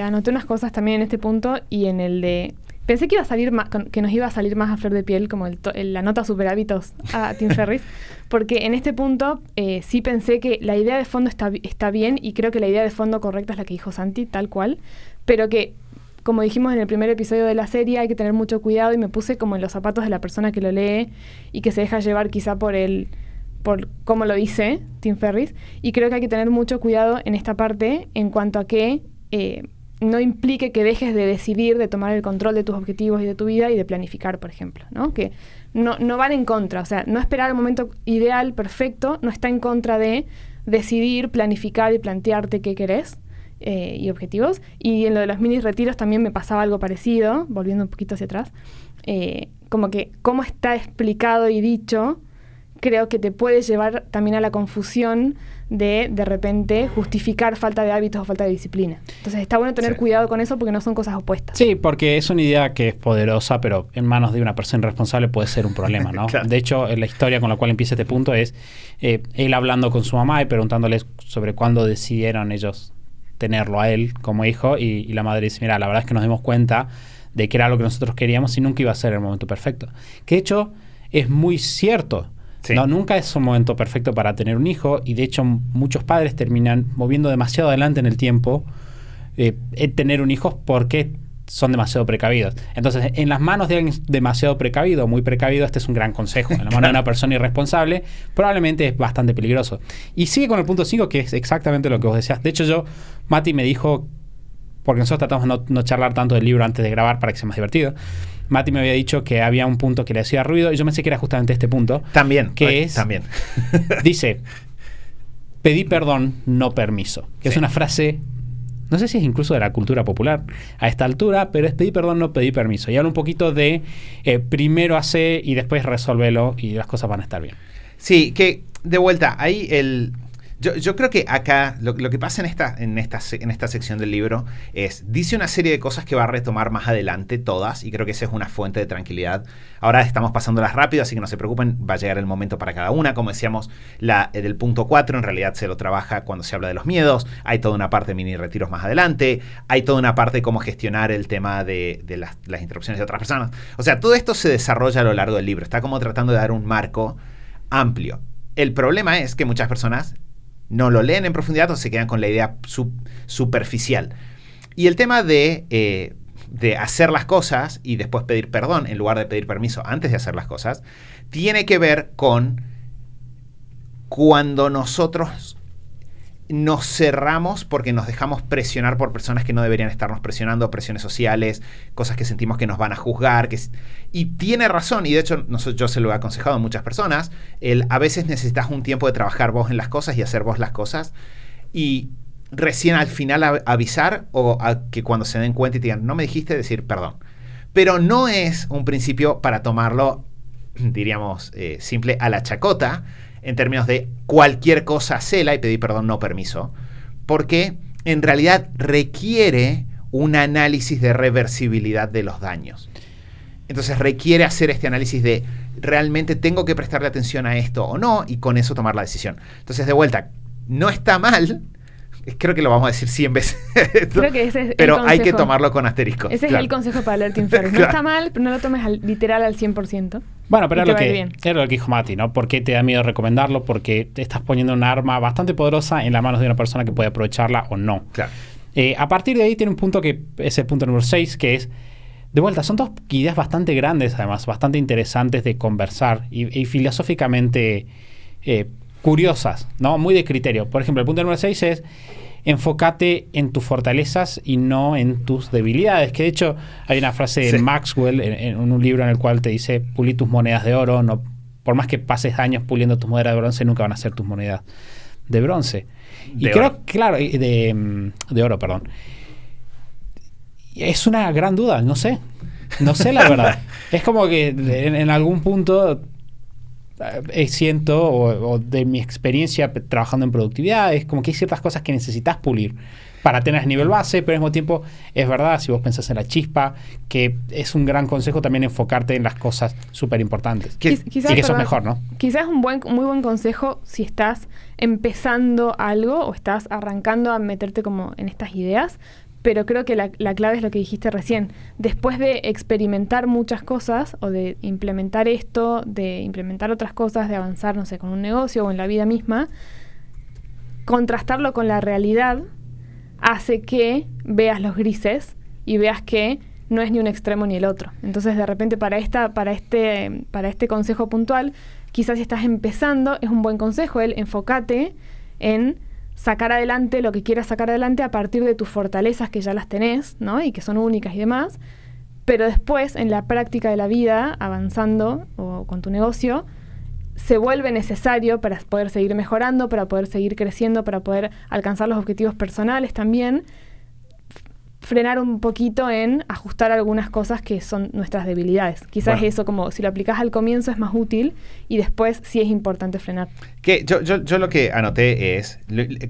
anoté unas cosas también en este punto y en el de... Pensé que iba a salir más, que nos iba a salir más a flor de piel, como la nota super hábitos a Tim Ferriss, porque en este punto sí pensé que la idea de fondo está bien y creo que la idea de fondo correcta es la que dijo Santi, tal cual, pero que... Como dijimos en el primer episodio de la serie, hay que tener mucho cuidado y me puse como en los zapatos de la persona que lo lee y que se deja llevar quizá por cómo lo dice Tim Ferriss. Y creo que hay que tener mucho cuidado en esta parte en cuanto a que no implique que dejes de decidir, de tomar el control de tus objetivos y de tu vida y de planificar, por ejemplo, ¿no? Que no van en contra. O sea, no esperar el momento ideal, perfecto, no está en contra de decidir, planificar y plantearte qué querés. Y objetivos. Y en lo de los mini retiros también me pasaba algo parecido, volviendo un poquito hacia atrás. Como que cómo está explicado y dicho, creo que te puede llevar también a la confusión de repente justificar falta de hábitos o falta de disciplina. Entonces está bueno tener cuidado con eso porque no son cosas opuestas. Sí, porque es una idea que es poderosa, pero en manos de una persona irresponsable puede ser un problema, ¿no? Claro. De hecho, la historia con la cual empieza este punto es él hablando con su mamá y preguntándoles sobre cuándo decidieron ellos tenerlo a él como hijo y la madre dice, mira, la verdad es que nos dimos cuenta de que era lo que nosotros queríamos y nunca iba a ser el momento perfecto. Que de hecho es muy cierto. Sí. No, nunca es un momento perfecto para tener un hijo y de hecho muchos padres terminan moviendo demasiado adelante en el tiempo tener un hijo porque son demasiado precavidos. Entonces, en las manos de alguien demasiado precavido, muy precavido, este es un gran consejo. En la mano de una persona irresponsable, probablemente es bastante peligroso. Y sigue con el punto 5, que es exactamente lo que vos decías. De hecho, Mati me dijo, porque nosotros tratamos de no charlar tanto del libro antes de grabar para que sea más divertido. Mati me había dicho que había un punto que le hacía ruido y yo pensé que era justamente este punto. También. También. Dice, pedí perdón, no permiso. Que es una frase, no sé si es incluso de la cultura popular a esta altura, pero es pedí perdón, no pedí permiso. Y habla un poquito de primero hace y después resolvelo y las cosas van a estar bien. Sí, que de vuelta, ahí Yo creo que acá lo que pasa en esta sección del libro es, dice una serie de cosas que va a retomar más adelante todas, y creo que esa es una fuente de tranquilidad. Ahora estamos pasándolas rápido, así que no se preocupen, va a llegar el momento para cada una. Como decíamos, del punto 4 en realidad se lo trabaja cuando se habla de los miedos. Hay toda una parte de mini retiros más adelante. Hay toda una parte de cómo gestionar el tema de las interrupciones de otras personas. O sea, todo esto se desarrolla a lo largo del libro. Está como tratando de dar un marco amplio. El problema es que muchas personas no lo leen en profundidad o se quedan con la idea superficial. Y el tema de hacer las cosas y después pedir perdón en lugar de pedir permiso antes de hacer las cosas, tiene que ver con cuando nosotros nos cerramos porque nos dejamos presionar por personas que no deberían estarnos presionando, presiones sociales, cosas que sentimos que nos van a juzgar. Y tiene razón, y de hecho yo se lo he aconsejado a muchas personas, a veces necesitas un tiempo de trabajar vos en las cosas y hacer vos las cosas, y recién al final avisar o a que cuando se den cuenta y te digan, no me dijiste, decir perdón. Pero no es un principio para tomarlo, diríamos, simple a la chacota, en términos de cualquier cosa hacela y pedir perdón, no permiso, porque en realidad requiere un análisis de reversibilidad de los daños. Entonces requiere hacer este análisis de realmente tengo que prestarle atención a esto o no, y con eso tomar la decisión. Entonces, de vuelta, no está mal, creo que lo vamos a decir 100 veces, creo que ese es pero hay que tomarlo con asterisco. Ese es el consejo para leer Tim Ferriss. No está mal, pero no lo tomes literal al 100%. Bueno, pero era lo que dijo Mati, ¿no? ¿Por qué te da miedo recomendarlo? Porque te estás poniendo un arma bastante poderosa en las manos de una persona que puede aprovecharla o no. Claro. A partir de ahí tiene un punto que es el punto número 6, que es, de vuelta, son dos ideas bastante grandes, además, bastante interesantes de conversar y filosóficamente curiosas, ¿no? Muy de criterio. Por ejemplo, el punto número 6 es enfócate en tus fortalezas y no en tus debilidades. Que de hecho hay una frase de Maxwell en un libro en el cual te dice, pulí tus monedas de oro, no, por más que pases años puliendo tus monedas de bronce, nunca van a ser tus monedas de bronce. Y creo, claro, de oro, perdón. Es una gran duda, no sé la verdad. Es como que en algún punto siento, o de mi experiencia trabajando en productividad, es como que hay ciertas cosas que necesitas pulir para tener nivel base, pero al mismo tiempo es verdad, si vos pensás en la chispa, que es un gran consejo también enfocarte en las cosas súper importantes. Quizás, y que eso es mejor, ¿no? Quizás es un muy buen consejo si estás empezando algo o estás arrancando a meterte como en estas ideas, pero creo que la clave es lo que dijiste recién. Después de experimentar muchas cosas, o de implementar esto, de implementar otras cosas, de avanzar, no sé, con un negocio o en la vida misma, contrastarlo con la realidad hace que veas los grises y veas que no es ni un extremo ni el otro. Entonces, de repente, para este consejo puntual, quizás si estás empezando, es un buen consejo el enfócate en sacar adelante lo que quieras sacar adelante a partir de tus fortalezas que ya las tenés, ¿no? Y que son únicas y demás, pero después en la práctica de la vida, avanzando o con tu negocio, se vuelve necesario para poder seguir mejorando, para poder seguir creciendo, para poder alcanzar los objetivos personales también, frenar un poquito en ajustar algunas cosas que son nuestras debilidades. Quizás eso, como si lo aplicás al comienzo, es más útil y después sí es importante frenar. Que yo lo que anoté es,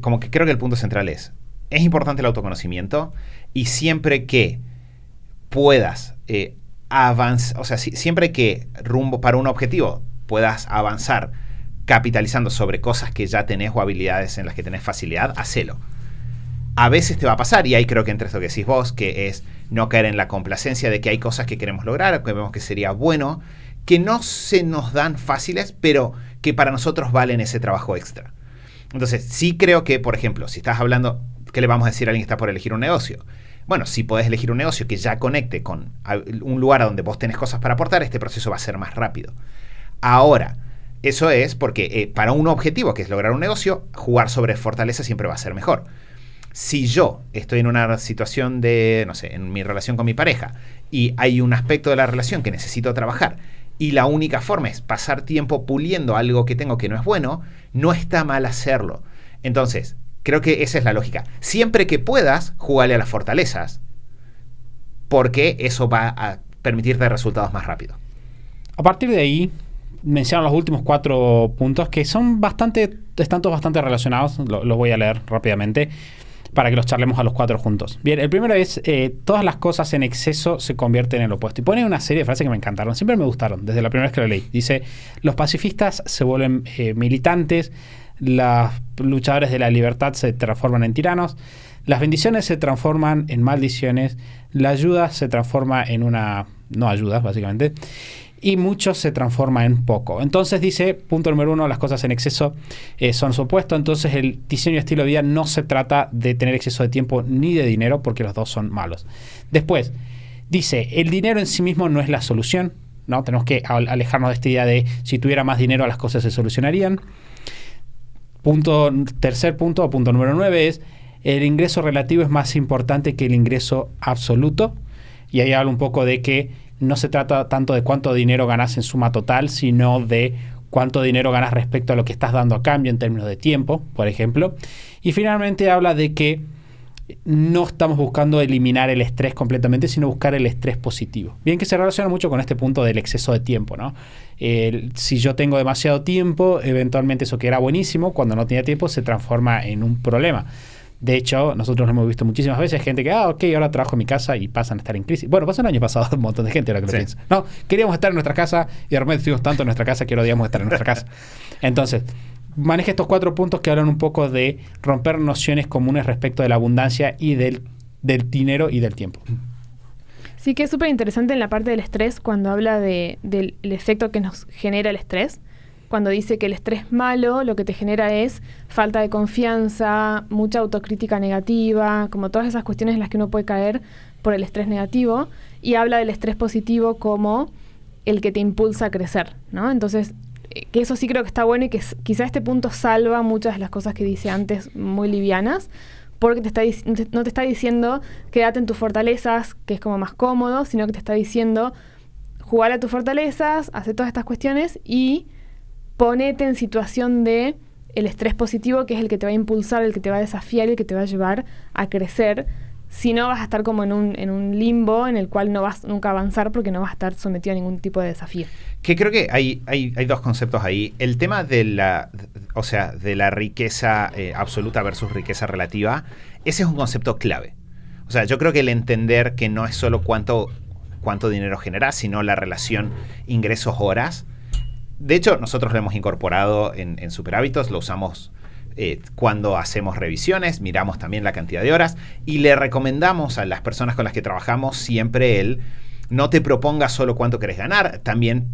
como que creo que el punto central es importante el autoconocimiento, y siempre que puedas avanzar, o sea, siempre que rumbo para un objetivo puedas avanzar capitalizando sobre cosas que ya tenés o habilidades en las que tenés facilidad, hacelo. A veces te va a pasar, y ahí creo que entra esto que decís vos, que es no caer en la complacencia de que hay cosas que queremos lograr, que vemos que sería bueno, que no se nos dan fáciles, pero que para nosotros valen ese trabajo extra. Entonces, sí creo que, por ejemplo, si estás hablando, ¿qué le vamos a decir a alguien que está por elegir un negocio? bueno, si podés elegir un negocio que ya conecte con un lugar a donde vos tenés cosas para aportar, este proceso va a ser más rápido. Ahora, eso es porque para un objetivo que es lograr un negocio, jugar sobre fortaleza siempre va a ser mejor. Si yo estoy en una situación de, no sé, en mi relación con mi pareja y hay un aspecto de la relación que necesito trabajar y la única forma es pasar tiempo puliendo algo que tengo que no es bueno, no está mal hacerlo. Entonces, creo que esa es la lógica. Siempre que puedas, jugale a las fortalezas, porque eso va a permitirte resultados más rápido. A partir de ahí, mencionan los últimos 4 puntos que están todos bastante relacionados. Los voy a leer rápidamente para que los charlemos a los 4 juntos. Bien, el primero es, todas las cosas en exceso se convierten en lo opuesto. Y pone una serie de frases que me encantaron, siempre me gustaron, desde la primera vez que lo leí. Dice, los pacifistas se vuelven militantes, los luchadores de la libertad se transforman en tiranos, las bendiciones se transforman en maldiciones, la ayuda se transforma en una no ayuda, básicamente, y mucho se transforma en poco. Entonces dice, punto número 1, las cosas en exceso son su opuesto. Entonces el diseño y estilo de vida no se trata de tener exceso de tiempo ni de dinero, porque los dos son malos. Después dice, el dinero en sí mismo no es la solución, ¿no? Tenemos que alejarnos de esta idea de si tuviera más dinero las cosas se solucionarían. Tercer punto, punto número 9 es, el ingreso relativo es más importante que el ingreso absoluto. Y ahí habla un poco de que no se trata tanto de cuánto dinero ganas en suma total, sino de cuánto dinero ganas respecto a lo que estás dando a cambio en términos de tiempo, por ejemplo. Y finalmente habla de que no estamos buscando eliminar el estrés completamente, sino buscar el estrés positivo. Bien, que se relaciona mucho con este punto del exceso de tiempo, ¿no? Si yo tengo demasiado tiempo, eventualmente eso que era buenísimo, cuando no tenía tiempo se transforma en un problema. De hecho, nosotros lo hemos visto muchísimas veces, gente que, ok, ahora trabajo en mi casa y pasan a estar en crisis. Bueno, pasó el año pasado un montón de gente, ahora que lo pienso. No, queríamos estar en nuestra casa y de repente estuvimos tanto en nuestra casa que ahora odiamos estar en nuestra casa. Entonces, maneja estos 4 puntos que hablan un poco de romper nociones comunes respecto de la abundancia y del dinero y del tiempo. Sí, que es súper interesante en la parte del estrés, cuando habla del efecto que nos genera el estrés. Cuando dice que el estrés malo lo que te genera es falta de confianza, mucha autocrítica negativa, como todas esas cuestiones en las que uno puede caer por el estrés negativo, y habla del estrés positivo como el que te impulsa a crecer, ¿no? Entonces, que eso sí creo que está bueno y que quizá este punto salva muchas de las cosas que dice antes muy livianas, porque no te está diciendo quédate en tus fortalezas, que es como más cómodo, sino que te está diciendo jugar a tus fortalezas, hacer todas estas cuestiones y ponete en situación de el estrés positivo, que es el que te va a impulsar, el que te va a desafiar, el que te va a llevar a crecer. Si no, vas a estar como en un limbo en el cual no vas nunca a avanzar porque no vas a estar sometido a ningún tipo de desafío. Que creo que hay 2 conceptos ahí. El tema de la riqueza absoluta versus riqueza relativa, ese es un concepto clave. O sea, yo creo que el entender que no es solo cuánto dinero generas, sino la relación ingresos-horas. De hecho, nosotros lo hemos incorporado en Superhábitos, lo usamos cuando hacemos revisiones, miramos también la cantidad de horas y le recomendamos a las personas con las que trabajamos siempre no te propongas solo cuánto querés ganar, también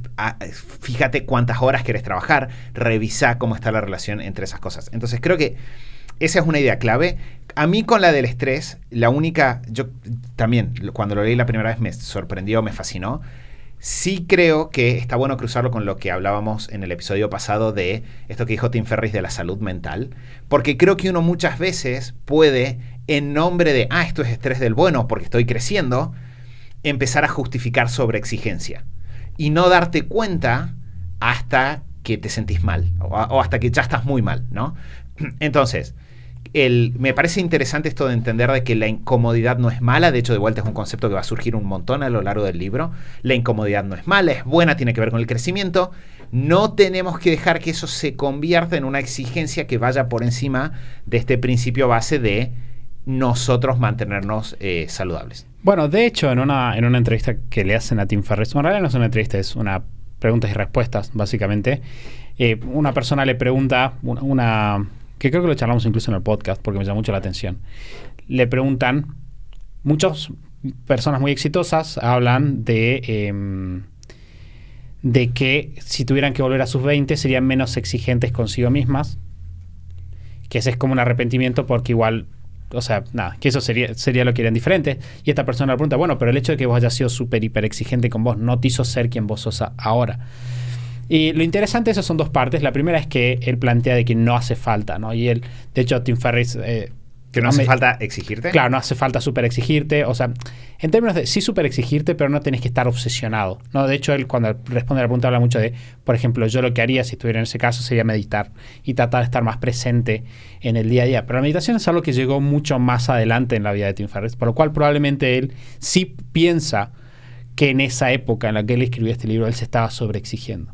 fíjate cuántas horas querés trabajar, revisa cómo está la relación entre esas cosas. Entonces creo que esa es una idea clave. A mí con la del estrés, yo también cuando lo leí la primera vez me sorprendió, me fascinó. Sí creo que está bueno cruzarlo con lo que hablábamos en el episodio pasado de esto que dijo Tim Ferriss de la salud mental, porque creo que uno muchas veces puede, en nombre de, esto es estrés del bueno porque estoy creciendo, empezar a justificar sobreexigencia y no darte cuenta hasta que te sentís mal o hasta que ya estás muy mal, ¿no? Entonces, me parece interesante esto de entender de que la incomodidad no es mala. De hecho, de vuelta es un concepto que va a surgir un montón a lo largo del libro. La incomodidad no es mala, es buena, tiene que ver con el crecimiento. No tenemos que dejar que eso se convierta en una exigencia que vaya por encima de este principio base de nosotros mantenernos saludables. Bueno, de hecho, en una entrevista que le hacen a Tim Ferriss, en realidad no es una entrevista, es una preguntas y respuestas, básicamente. Una persona le pregunta que creo que lo charlamos incluso en el podcast porque me llamó mucho la atención. Le preguntan, muchas personas muy exitosas hablan de que si tuvieran que volver a sus 20 serían menos exigentes consigo mismas, que ese es como un arrepentimiento porque igual o sea, nada, que eso sería lo que eran diferentes. Y esta persona le pregunta, bueno, pero el hecho de que vos hayas sido súper hiper exigente con vos no te hizo ser quien vos sos ahora. Y lo interesante de eso son dos partes. La primera es que él plantea de que no hace falta, ¿no? Y él, de hecho, Tim Ferriss... ¿Que no hace falta exigirte? Claro, no hace falta súper exigirte. O sea, en términos de sí súper exigirte, pero no tenés que estar obsesionado, ¿no? De hecho, él cuando responde a la pregunta habla mucho de, por ejemplo, yo lo que haría si estuviera en ese caso sería meditar y tratar de estar más presente en el día a día. Pero la meditación es algo que llegó mucho más adelante en la vida de Tim Ferriss, por lo cual probablemente él sí piensa que en esa época en la que él escribió este libro, él se estaba sobreexigiendo.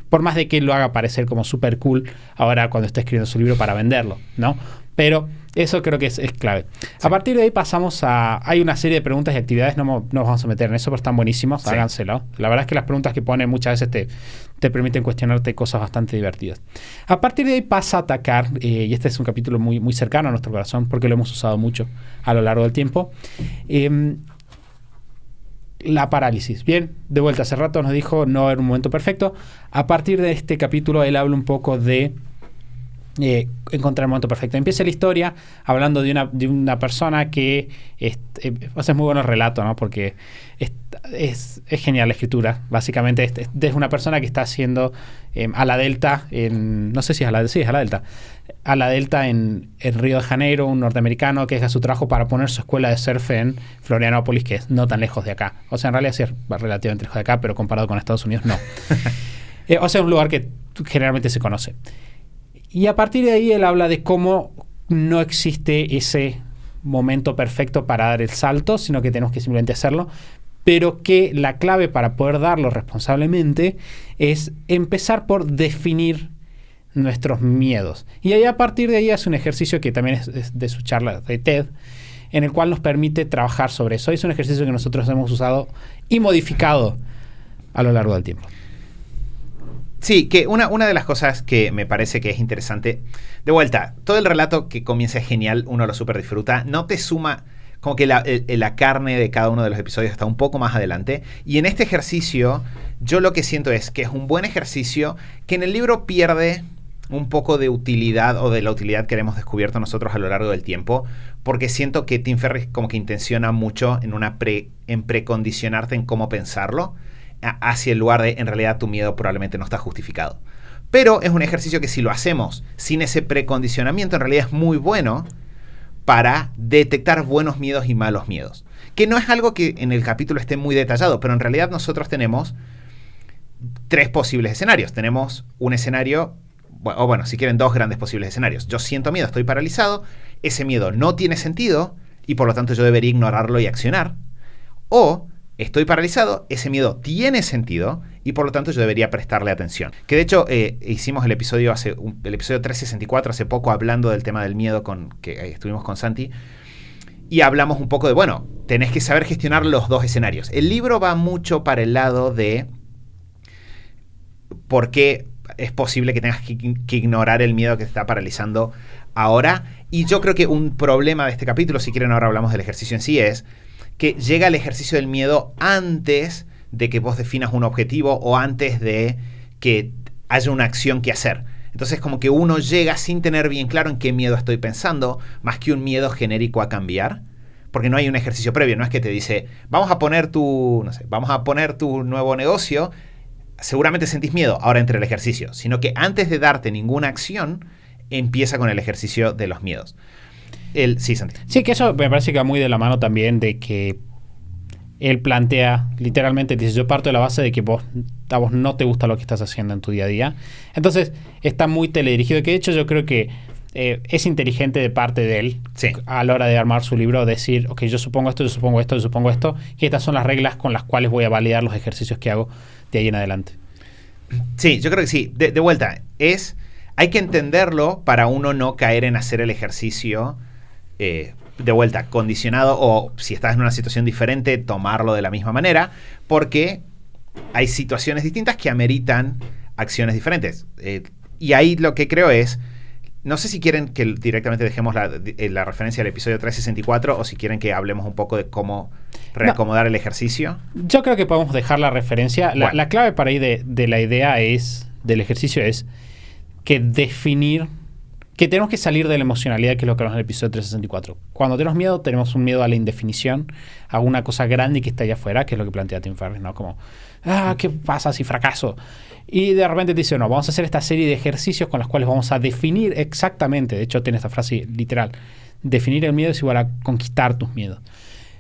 Por más de que él lo haga parecer como súper cool ahora cuando está escribiendo su libro para venderlo, ¿no? Pero eso creo que es clave. Sí. A partir de ahí pasamos a... Hay una serie de preguntas y actividades, no nos vamos a meter en eso, pero están buenísimos, sí. Háganselo. La verdad es que las preguntas que ponen muchas veces te permiten cuestionarte cosas bastante divertidas. A partir de ahí pasa a atacar, y este es un capítulo muy, muy cercano a nuestro corazón, porque lo hemos usado mucho a lo largo del tiempo, la parálisis. Bien, de vuelta, hace rato nos dijo no era un momento perfecto. A partir de este capítulo él habla un poco de encontrar el momento perfecto. Empieza la historia hablando de una persona que hace muy buenos relatos, ¿no? Porque es genial la escritura. Básicamente es una persona que está haciendo a la Delta no sé si es a la Delta. A la Delta en Río de Janeiro, un norteamericano que deja su trabajo para poner su escuela de surf en Florianópolis, que es no tan lejos de acá. O sea, en realidad sí es relativamente lejos de acá, pero comparado con Estados Unidos, no. O sea, es un lugar que generalmente se conoce. Y a partir de ahí él habla de cómo no existe ese momento perfecto para dar el salto, sino que tenemos que simplemente hacerlo, pero que la clave para poder darlo responsablemente es empezar por definir nuestros miedos. Y ahí a partir de ahí hace un ejercicio que también es de su charla de TED, en el cual nos permite trabajar sobre eso. Es un ejercicio que nosotros hemos usado y modificado a lo largo del tiempo. Sí, que una de las cosas que me parece que es interesante, de vuelta, todo el relato que comienza es genial, uno lo súper disfruta, no te suma, como que la carne de cada uno de los episodios está un poco más adelante, y en este ejercicio yo lo que siento es que es un buen ejercicio que en el libro pierde un poco de utilidad o de la utilidad que hemos descubierto nosotros a lo largo del tiempo, porque siento que Tim Ferriss como que intenciona mucho en precondicionarte en cómo pensarlo, hacia el lugar de, en realidad, tu miedo probablemente no está justificado. Pero es un ejercicio que si lo hacemos sin ese precondicionamiento, en realidad es muy bueno para detectar buenos miedos y malos miedos. Que no es algo que en el capítulo esté muy detallado, pero en realidad nosotros tenemos 3 posibles escenarios. Tenemos un escenario, o bueno, si quieren 2 grandes posibles escenarios. Yo siento miedo, estoy paralizado, ese miedo no tiene sentido y por lo tanto yo debería ignorarlo y accionar. O estoy paralizado, ese miedo tiene sentido y por lo tanto yo debería prestarle atención. Que de hecho hicimos el episodio 364 hace poco hablando del tema del miedo que estuvimos con Santi y hablamos un poco de, bueno, tenés que saber gestionar los 2 escenarios. El libro va mucho para el lado de por qué es posible que tengas que ignorar el miedo que te está paralizando ahora. Y yo creo que un problema de este capítulo, si quieren ahora hablamos del ejercicio en sí, es que llega el ejercicio del miedo antes de que vos definas un objetivo o antes de que haya una acción que hacer. Entonces como que uno llega sin tener bien claro en qué miedo estoy pensando, más que un miedo genérico a cambiar, porque no hay un ejercicio previo, no es que te dice, vamos a poner tu nuevo negocio, seguramente sentís miedo, ahora entre el ejercicio, sino que antes de darte ninguna acción, empieza con el ejercicio de los miedos. Sí, Santi. Sí, que eso me parece que va muy de la mano también de que él plantea, literalmente, dice, yo parto de la base de que a vos no te gusta lo que estás haciendo en tu día a día. Entonces, está muy teledirigido, que de hecho yo creo que es inteligente de parte de él, sí, a la hora de armar su libro, decir, ok, yo supongo esto, yo supongo esto, yo supongo esto, y estas son las reglas con las cuales voy a validar los ejercicios que hago de ahí en adelante. Sí, yo creo que sí. De vuelta, hay que entenderlo para uno no caer en hacer el ejercicio de vuelta, condicionado, o si estás en una situación diferente, tomarlo de la misma manera, porque hay situaciones distintas que ameritan acciones diferentes. Y ahí lo que creo es, no sé si quieren que directamente dejemos la referencia al episodio 364 o si quieren que hablemos un poco de cómo reacomodar el ejercicio. Yo creo que podemos dejar la referencia. Bueno. La clave para ahí de la idea del ejercicio es que definir que tenemos que salir de la emocionalidad, que es lo que hablamos en el episodio 364. Cuando tenemos miedo, tenemos un miedo a la indefinición, a una cosa grande que está allá afuera, que es lo que plantea Tim Ferriss, ¿no? Como, ¿qué pasa si fracaso? Y de repente te dice, no, vamos a hacer esta serie de ejercicios con los cuales vamos a definir exactamente, de hecho tiene esta frase literal, definir el miedo es igual a conquistar tus miedos.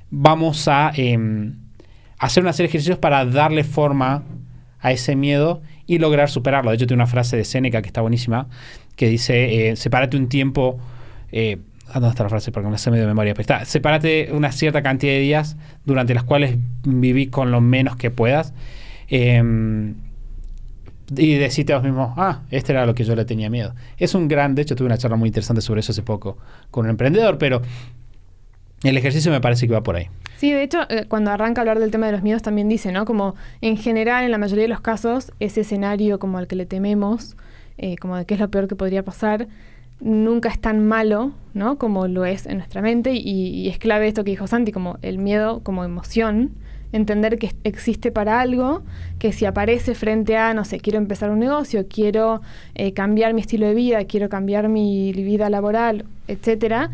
Vamos a hacer una serie de ejercicios para darle forma a ese miedo y lograr superarlo. De hecho, tiene una frase de Séneca que está buenísima, que dice, sepárate un tiempo... ¿dónde está la frase? Porque me sé medio de memoria. Pero está, sepárate una cierta cantidad de días durante las cuales viví con lo menos que puedas. Y decirte a vos mismo, este era lo que yo le tenía miedo. Es un gran... De hecho, tuve una charla muy interesante sobre eso hace poco con un emprendedor, pero el ejercicio me parece que va por ahí. Sí, de hecho, cuando arranca a hablar del tema de los miedos también dice, ¿no? Como en general, en la mayoría de los casos, ese escenario como al que le tememos, como de qué es lo peor que podría pasar, nunca es tan malo, ¿no? Como lo es en nuestra mente. Y es clave esto que dijo Santi, como el miedo como emoción, entender que existe para algo, que si aparece frente a, no sé, quiero empezar un negocio, quiero cambiar mi estilo de vida, quiero cambiar mi vida laboral, etcétera,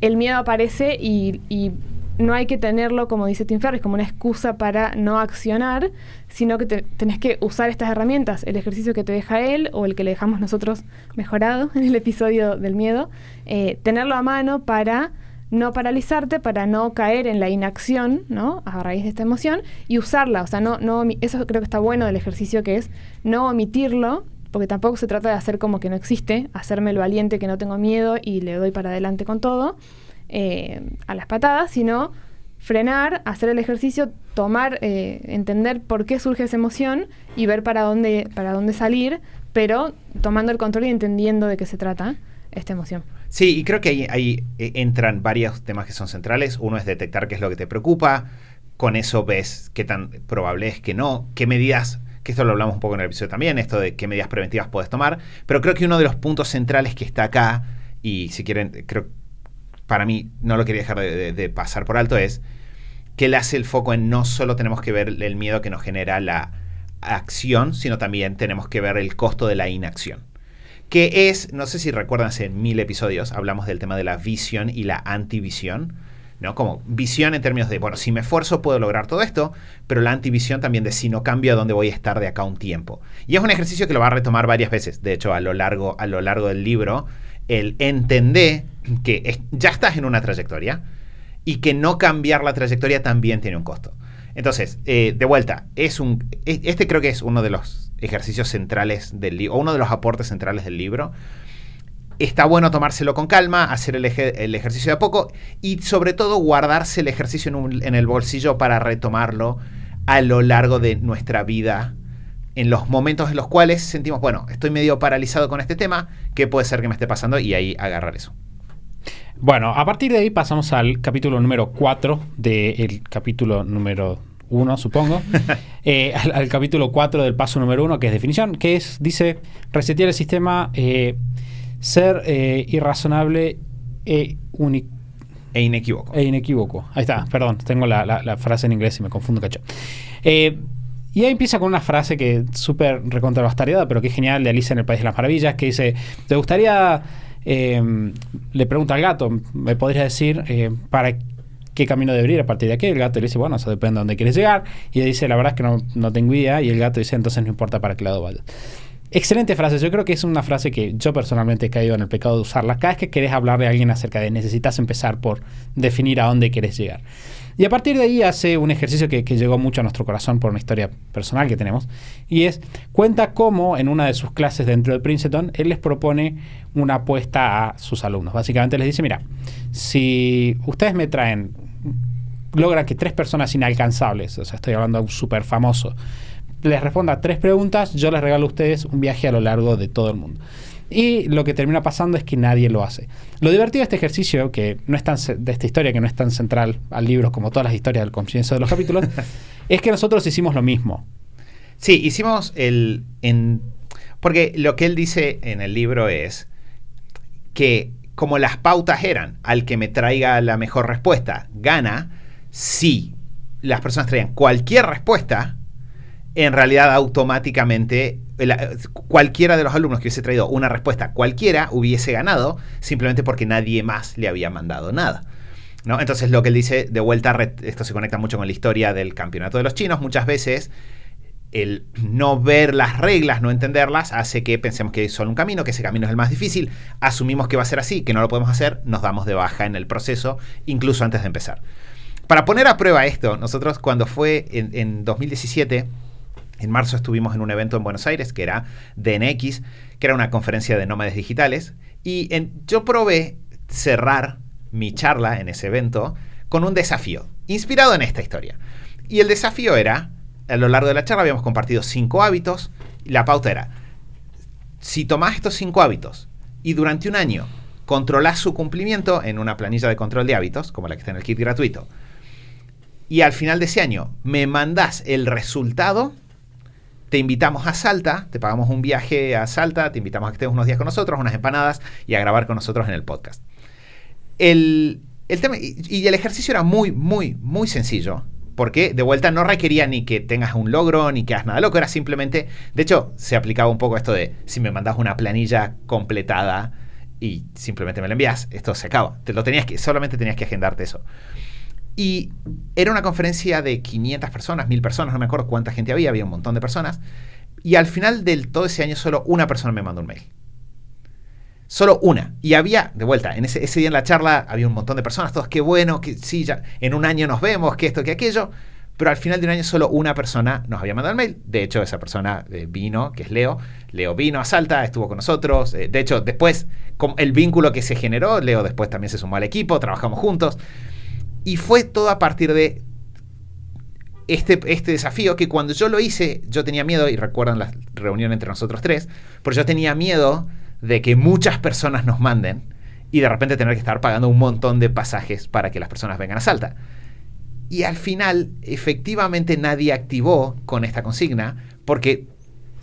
el miedo aparece y no hay que tenerlo, como dice Tim Ferriss, como una excusa para no accionar, sino que tenés que usar estas herramientas, el ejercicio que te deja él o el que le dejamos nosotros mejorado en el episodio del miedo, tenerlo a mano para no paralizarte, para no caer en la inacción, ¿no? A raíz de esta emoción, y usarla. O sea, eso creo que está bueno del ejercicio, que es no omitirlo, porque tampoco se trata de hacer como que no existe, hacerme el valiente que no tengo miedo y le doy para adelante con todo, a las patadas, sino frenar, hacer el ejercicio, tomar, entender por qué surge esa emoción y ver para dónde salir, pero tomando el control y entendiendo de qué se trata esta emoción. Sí, y creo que ahí entran varios temas que son centrales. Uno es detectar qué es lo que te preocupa. Con eso ves qué tan probable es que no, qué medidas, que esto lo hablamos un poco en el episodio también, esto de qué medidas preventivas puedes tomar. Pero creo que uno de los puntos centrales que está acá, y si quieren, creo para mí no lo quería dejar de pasar por alto, es que le hace el foco en no solo tenemos que ver el miedo que nos genera la acción, sino también tenemos que ver el costo de la inacción. Que es, no sé si recuerdan, hace 1000 episodios hablamos del tema de la visión y la antivisión, ¿no? Como visión en términos de, bueno, si me esfuerzo puedo lograr todo esto, pero la antivisión también de si no cambio a dónde voy a estar de acá a un tiempo. Y es un ejercicio que lo va a retomar varias veces. De hecho, a lo largo del libro, el entender que ya estás en una trayectoria y que no cambiar la trayectoria también tiene un costo. Entonces, de vuelta, este creo que es uno de los ejercicios centrales del libro, o uno de los aportes centrales del libro. Está bueno tomárselo con calma, hacer el ejercicio de a poco y sobre todo guardarse el ejercicio en el bolsillo para retomarlo a lo largo de nuestra vida, en los momentos en los cuales sentimos, bueno, estoy medio paralizado con este tema, ¿qué puede ser que me esté pasando? Y ahí agarrar eso. Bueno, a partir de ahí pasamos al capítulo número 4 del capítulo número 1, supongo. al capítulo 4 del paso número 1, que es definición, que dice, resetear el sistema, ser irrazonable e inequívoco. Ahí está, perdón, tengo la frase en inglés y me confundo cacho. Y ahí empieza con una frase que es súper recontrabastardada, pero que es genial, de Alicia en el País de las Maravillas, que dice, ¿te gustaría... le pregunta al gato, ¿me podrías decir para qué camino debería ir a partir de aquí? El gato le dice, bueno, eso depende de dónde quieres llegar. Y ella dice, la verdad es que no tengo idea. Y el gato dice, entonces no importa para qué lado vayas. Excelente frase. Yo creo que es una frase que yo personalmente he caído en el pecado de usarla. Cada vez que querés hablarle a alguien acerca de necesitas empezar por definir a dónde querés llegar. Y a partir de ahí hace un ejercicio que llegó mucho a nuestro corazón por una historia personal que tenemos. Y cuenta cómo en una de sus clases dentro de Princeton, él les propone una apuesta a sus alumnos. Básicamente les dice, mira, si ustedes logran que 3 personas inalcanzables, o sea, estoy hablando de un súper famoso, les responda 3 preguntas, yo les regalo a ustedes un viaje a lo largo de todo el mundo. Y lo que termina pasando es que nadie lo hace. Lo divertido de este ejercicio, que no es de esta historia, que no es tan central al libro como todas las historias del comienzo de los capítulos, es que nosotros hicimos lo mismo. Sí, hicimos porque lo que él dice en el libro es que como las pautas eran, al que me traiga la mejor respuesta, gana. Si las personas traían cualquier respuesta, en realidad automáticamente cualquiera de los alumnos que hubiese traído una respuesta cualquiera hubiese ganado, simplemente porque nadie más le había mandado nada, ¿no? Entonces lo que él dice, de vuelta, esto se conecta mucho con la historia del campeonato de los chinos. Muchas veces el no ver las reglas, no entenderlas, hace que pensemos que es solo un camino, que ese camino es el más difícil, asumimos que va a ser así, que no lo podemos hacer, nos damos de baja en el proceso, incluso antes de empezar. Para poner a prueba esto, nosotros cuando fue en 2017, en marzo estuvimos en un evento en Buenos Aires, que era DNX, que era una conferencia de nómades digitales, y yo probé cerrar mi charla en ese evento con un desafío, inspirado en esta historia. Y el desafío era, a lo largo de la charla habíamos compartido 5 hábitos, y la pauta era, si tomás estos 5 hábitos y durante un año controlás su cumplimiento en una planilla de control de hábitos, como la que está en el kit gratuito, y al final de ese año me mandás el resultado, te invitamos a Salta, te pagamos un viaje a Salta, te invitamos a que estés unos días con nosotros, unas empanadas y a grabar con nosotros en el podcast. El tema, y el ejercicio era muy, muy, muy sencillo, porque de vuelta no requería ni que tengas un logro, ni que hagas nada loco, era simplemente, de hecho, se aplicaba un poco esto de, si me mandás una planilla completada y simplemente me la envías, esto se acaba. Solamente tenías que agendarte eso. Y era una conferencia de 500 personas, 1000 personas, no me acuerdo cuánta gente había un montón de personas, y al final de todo ese año solo una persona me mandó un mail. Solo una. Y había, de vuelta, ese día en la charla había un montón de personas, todos, qué bueno, que sí, ya en un año nos vemos, que esto, que aquello. Pero al final de un año solo una persona nos había mandado el mail. De hecho, esa persona vino, que es Leo. Leo vino a Salta, estuvo con nosotros. De hecho, después, con el vínculo que se generó, Leo después también se sumó al equipo, trabajamos juntos. Y fue todo a partir de este desafío que cuando yo lo hice, yo tenía miedo, y recuerdan la reunión entre nosotros 3, pero yo tenía miedo de que muchas personas nos manden y de repente tener que estar pagando un montón de pasajes para que las personas vengan a Salta. Y al final, efectivamente, nadie activó con esta consigna porque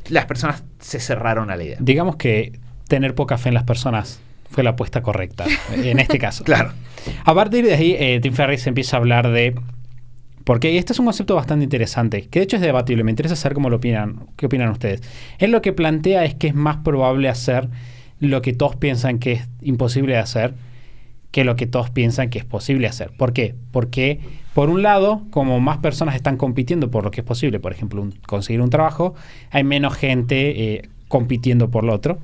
las personas se cerraron a la idea. Digamos que tener poca fe en las personas fue la apuesta correcta en este caso. Claro. A partir de ahí, Tim Ferriss empieza a hablar de... Porque este es un concepto bastante interesante, que de hecho es debatible. Me interesa saber qué opinan ustedes. Él lo que plantea es que es más probable hacer lo que todos piensan que es imposible de hacer que lo que todos piensan que es posible hacer. ¿Por qué? Porque, por un lado, como más personas están compitiendo por lo que es posible, por ejemplo, conseguir un trabajo, hay menos gente compitiendo por lo otro.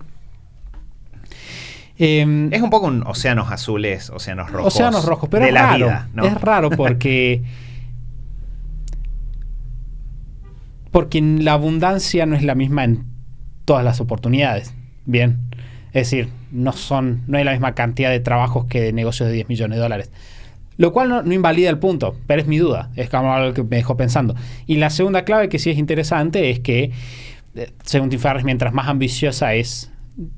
Es un poco un océanos azules, océanos rojos. Océanos rojos, pero de es la raro. Vida, ¿no? Es raro porque... porque la abundancia no es la misma en todas las oportunidades. Bien. Es decir, no hay la misma cantidad de trabajos que de negocios de 10 millones de dólares. Lo cual no invalida el punto, pero es mi duda. Es como algo que me dejó pensando. Y la segunda clave que sí es interesante es que, según Tim Ferriss, mientras más ambiciosa es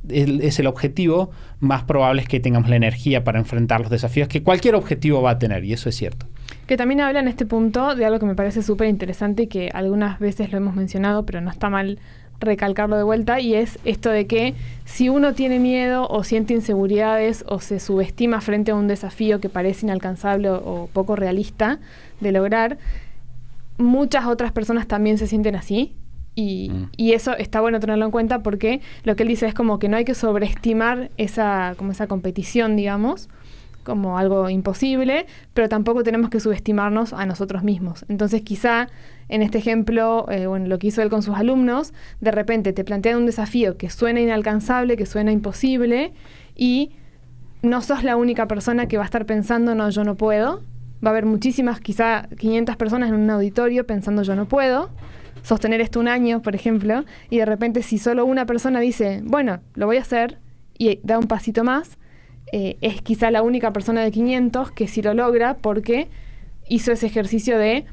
el objetivo, más probable es que tengamos la energía para enfrentar los desafíos que cualquier objetivo va a tener. Y eso es cierto. Que también habla en este punto de algo que me parece súper interesante y que algunas veces lo hemos mencionado, pero no está mal recalcarlo de vuelta, y es esto de que si uno tiene miedo o siente inseguridades o se subestima frente a un desafío que parece inalcanzable o poco realista de lograr, muchas otras personas también se sienten así. Y eso está bueno tenerlo en cuenta porque lo que él dice es como que no hay que sobreestimar esa competición, digamos, como algo imposible, pero tampoco tenemos que subestimarnos a nosotros mismos. Entonces quizá en este ejemplo, lo que hizo él con sus alumnos, de repente te plantean un desafío que suena inalcanzable, que suena imposible, y no sos la única persona que va a estar pensando, no, yo no puedo. Va a haber muchísimas, quizá 500 personas en un auditorio pensando, yo no puedo sostener esto un año, por ejemplo, y de repente si solo una persona dice, bueno, lo voy a hacer, y da un pasito más, es quizá la única persona de 500 que sí lo logra porque hizo ese ejercicio de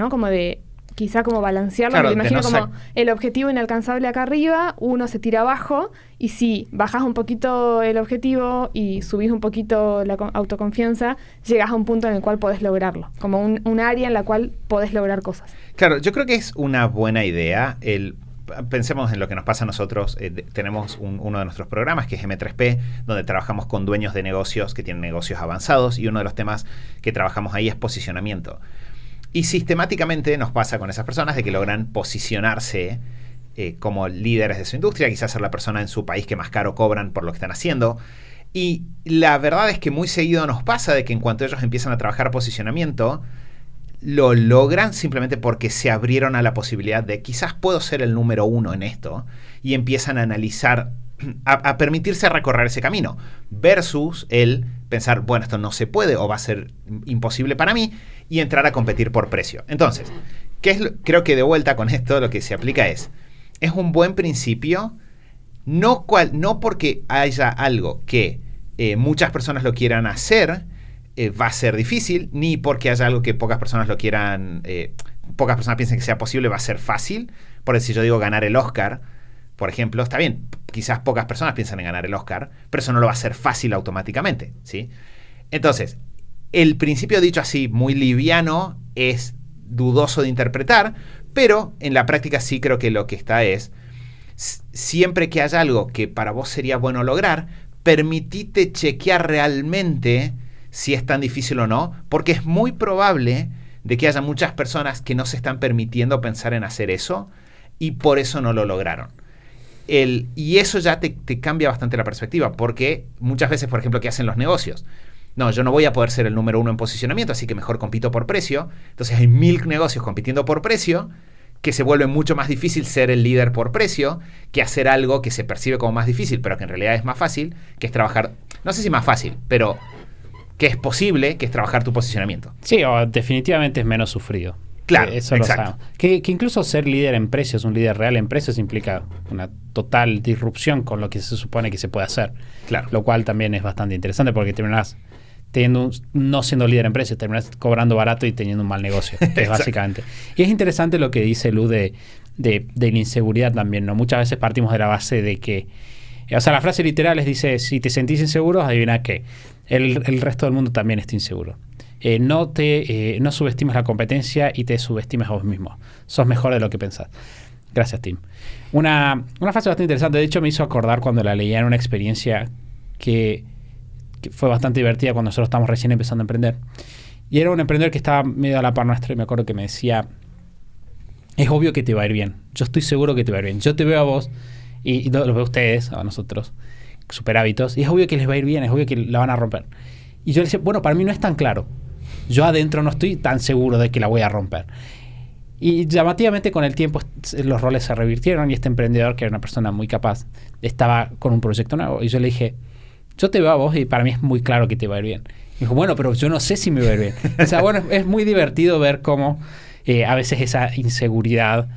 como de quizá como balancearlo. Claro, me imagino como el objetivo inalcanzable acá arriba, uno se tira abajo, y si bajas un poquito el objetivo y subís un poquito la autoconfianza, llegas a un punto en el cual podés lograrlo, como un área en la cual podés lograr cosas. Claro, yo creo que es una buena idea pensemos en lo que nos pasa a nosotros. Tenemos uno de nuestros programas que es M3P, donde trabajamos con dueños de negocios que tienen negocios avanzados, y uno de los temas que trabajamos ahí es posicionamiento. Y sistemáticamente nos pasa con esas personas de que logran posicionarse como líderes de su industria, quizás ser la persona en su país que más caro cobran por lo que están haciendo. Y la verdad es que muy seguido nos pasa de que en cuanto ellos empiezan a trabajar posicionamiento, lo logran simplemente porque se abrieron a la posibilidad de quizás puedo ser el número 1 en esto, y empiezan a analizar, a permitirse recorrer ese camino, versus el pensar, bueno, esto no se puede o va a ser imposible para mí, y entrar a competir por precio. Entonces, creo que de vuelta con esto lo que se aplica es un buen principio, no porque haya algo que muchas personas lo quieran hacer, va a ser difícil, ni porque haya algo que pocas personas lo quieran, pocas personas piensen que sea posible, va a ser fácil. Por decir, yo digo ganar el Oscar, por ejemplo, está bien, quizás pocas personas piensan en ganar el Oscar, pero eso no lo va a hacer fácil automáticamente, ¿sí? Entonces, el principio dicho así, muy liviano, es dudoso de interpretar, pero en la práctica sí creo que lo que está es, siempre que haya algo que para vos sería bueno lograr, permitite chequear realmente si es tan difícil o no, porque es muy probable de que haya muchas personas que no se están permitiendo pensar en hacer eso y por eso no lo lograron. Y eso ya te cambia bastante la perspectiva, porque muchas veces, por ejemplo, ¿qué hacen los negocios? No, yo no voy a poder ser el número 1 en posicionamiento, así que mejor compito por precio. Entonces hay 1000 negocios compitiendo por precio, que se vuelve mucho más difícil ser el líder por precio que hacer algo que se percibe como más difícil, pero que en realidad es más fácil, que es trabajar, no sé si más fácil, pero que es posible, que es trabajar tu posicionamiento. Sí, o definitivamente es menos sufrido. Claro, eso exacto. Lo sabemos. Que incluso ser líder en precios, un líder real en precios, implica una total disrupción con lo que se supone que se puede hacer. Claro. Lo cual también es bastante interesante porque terminás no siendo líder en precios, terminás cobrando barato y teniendo un mal negocio. Es básicamente. Y es interesante lo que dice Lu de la inseguridad también, ¿no? Muchas veces partimos de la base de que, o sea, la frase literal dice, si te sentís inseguro, adivina qué. El resto del mundo también está inseguro. No subestimes la competencia y te subestimes a vos mismo. Sos mejor de lo que pensás. Gracias, Tim. Una frase bastante interesante. De hecho, me hizo acordar cuando la leía en una experiencia que fue bastante divertida cuando nosotros estábamos recién empezando a emprender. Y era un emprendedor que estaba medio a la par nuestra y me acuerdo que me decía, es obvio que te va a ir bien. Yo estoy seguro que te va a ir bien. Yo te veo a vos y los veo a ustedes, a nosotros, super hábitos, y es obvio que les va a ir bien, es obvio que la van a romper. Y yo le decía, bueno, para mí no es tan claro. Yo adentro no estoy tan seguro de que la voy a romper. Y llamativamente con el tiempo los roles se revirtieron y este emprendedor, que era una persona muy capaz, estaba con un proyecto nuevo. Y yo le dije, yo te veo a vos y para mí es muy claro que te va a ir bien. Y dijo, bueno, pero yo no sé si me va a ir bien. O sea, bueno, es muy divertido ver cómo a veces esa inseguridad,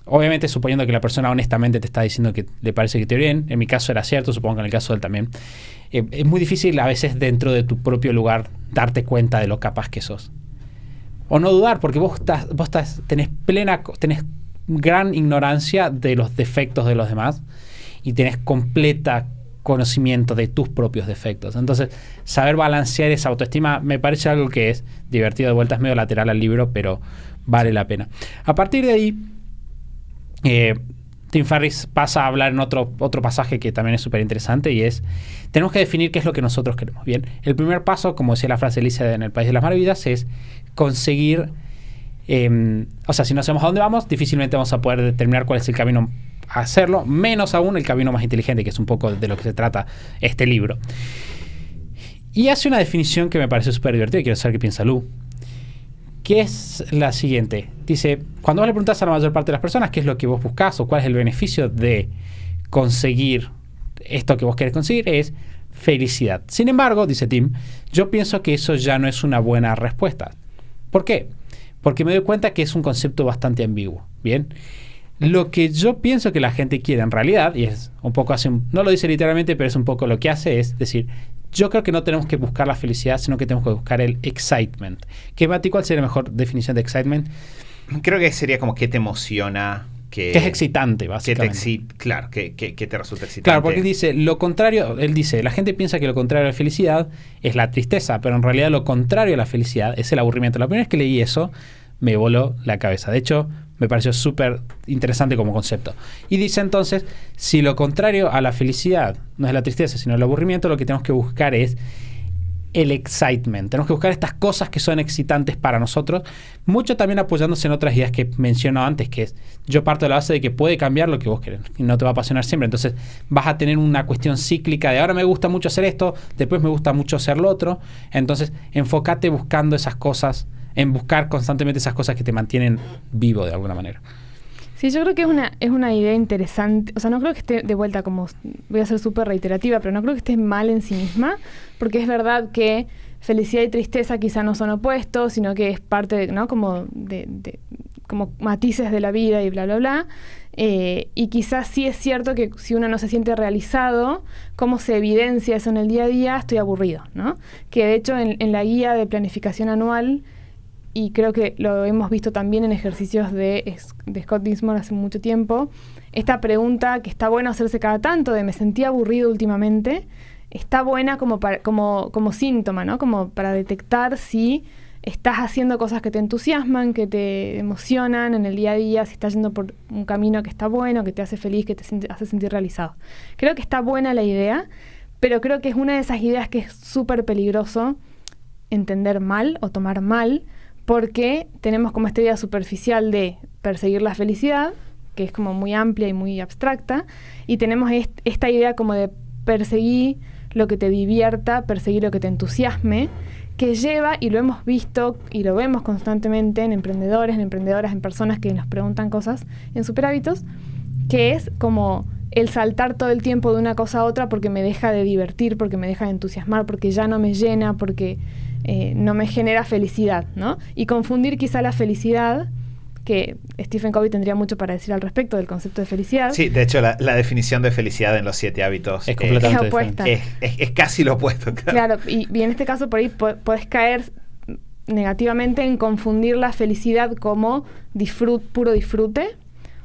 obviamente suponiendo que la persona honestamente te está diciendo que le parece que te va bien, en mi caso era cierto, supongo que en el caso de él también, es muy difícil a veces dentro de tu propio lugar darte cuenta de lo capaz que sos. O no dudar, porque vos tenés gran ignorancia de los defectos de los demás y tenés completa conocimiento de tus propios defectos. Entonces, saber balancear esa autoestima me parece algo que es divertido. De vuelta es medio lateral al libro, pero vale la pena. A partir de ahí, Tim Ferriss pasa a hablar en otro pasaje que también es súper interesante y es, tenemos que definir qué es lo que nosotros queremos. Bien, el primer paso, como decía la frase de Alicia en El País de las Maravillas, es conseguir, o sea, si no sabemos a dónde vamos, difícilmente vamos a poder determinar cuál es el camino a hacerlo, menos aún el camino más inteligente, que es un poco de lo que se trata este libro. Y hace una definición que me parece súper divertida y quiero saber qué piensa Lu, que es la siguiente. Dice, cuando vos le preguntás a la mayor parte de las personas qué es lo que vos buscás o cuál es el beneficio de conseguir esto que vos querés conseguir, es felicidad. Sin embargo, dice Tim, yo pienso que eso ya no es una buena respuesta. ¿Por qué? Porque me doy cuenta que es un concepto bastante ambiguo. Bien, lo que yo pienso que la gente quiere en realidad, y es un poco no lo dice literalmente, pero es un poco lo que hace, es decir, yo creo que no tenemos que buscar la felicidad, sino que tenemos que buscar el excitement. Mati, ¿cuál sería la mejor definición de excitement? Creo que sería como que te emociona, que es excitante, básicamente. Claro, que te resulta excitante. Claro, porque él dice, la gente piensa que lo contrario a la felicidad es la tristeza, pero en realidad lo contrario a la felicidad es el aburrimiento. La primera vez que leí eso, me voló la cabeza. De hecho, me pareció súper interesante como concepto. Y dice entonces, si lo contrario a la felicidad no es la tristeza, sino el aburrimiento, lo que tenemos que buscar es el excitement. Tenemos que buscar estas cosas que son excitantes para nosotros. Mucho también apoyándose en otras ideas que menciono antes, que es, yo parto de la base de que puede cambiar lo que vos querés y no te va a apasionar siempre. Entonces vas a tener una cuestión cíclica de ahora me gusta mucho hacer esto, después me gusta mucho hacer lo otro. Entonces enfócate buscando esas cosas, en buscar constantemente esas cosas que te mantienen vivo de alguna manera. Sí, yo creo que es una idea interesante. O sea, no creo que esté de vuelta como... Voy a ser súper reiterativa, pero no creo que esté mal en sí misma, porque es verdad que felicidad y tristeza quizá no son opuestos, sino que es parte de, ¿no? Como como matices de la vida y bla, bla, bla. Y quizás sí es cierto que si uno no se siente realizado, ¿cómo se evidencia eso en el día a día? Estoy aburrido, ¿no? Que de hecho en la guía de planificación anual, y creo que lo hemos visto también en ejercicios de Scott Dinsmore hace mucho tiempo, esta pregunta que está bueno hacerse cada tanto de me sentí aburrido últimamente, está buena como síntoma, ¿no? Como para detectar si estás haciendo cosas que te entusiasman, que te emocionan en el día a día, si estás yendo por un camino que está bueno, que te hace feliz, que te hace sentir realizado. Creo que está buena la idea, pero creo que es una de esas ideas que es súper peligroso entender mal o tomar mal, porque tenemos como esta idea superficial de perseguir la felicidad, que es como muy amplia y muy abstracta, y tenemos esta idea como de perseguir lo que te divierta, perseguir lo que te entusiasme, que lleva, y lo hemos visto y lo vemos constantemente en emprendedores, en emprendedoras, en personas que nos preguntan cosas en Superhábitos, que es como el saltar todo el tiempo de una cosa a otra porque me deja de divertir, porque me deja de entusiasmar, porque ya no me llena, porque no me genera felicidad, ¿no? Y confundir quizá la felicidad, que Stephen Covey tendría mucho para decir al respecto del concepto de felicidad. Sí, de hecho la definición de felicidad en los 7 hábitos es completamente opuesta. Es casi lo opuesto. Claro, y en este caso por ahí podés caer negativamente en confundir la felicidad como puro disfrute,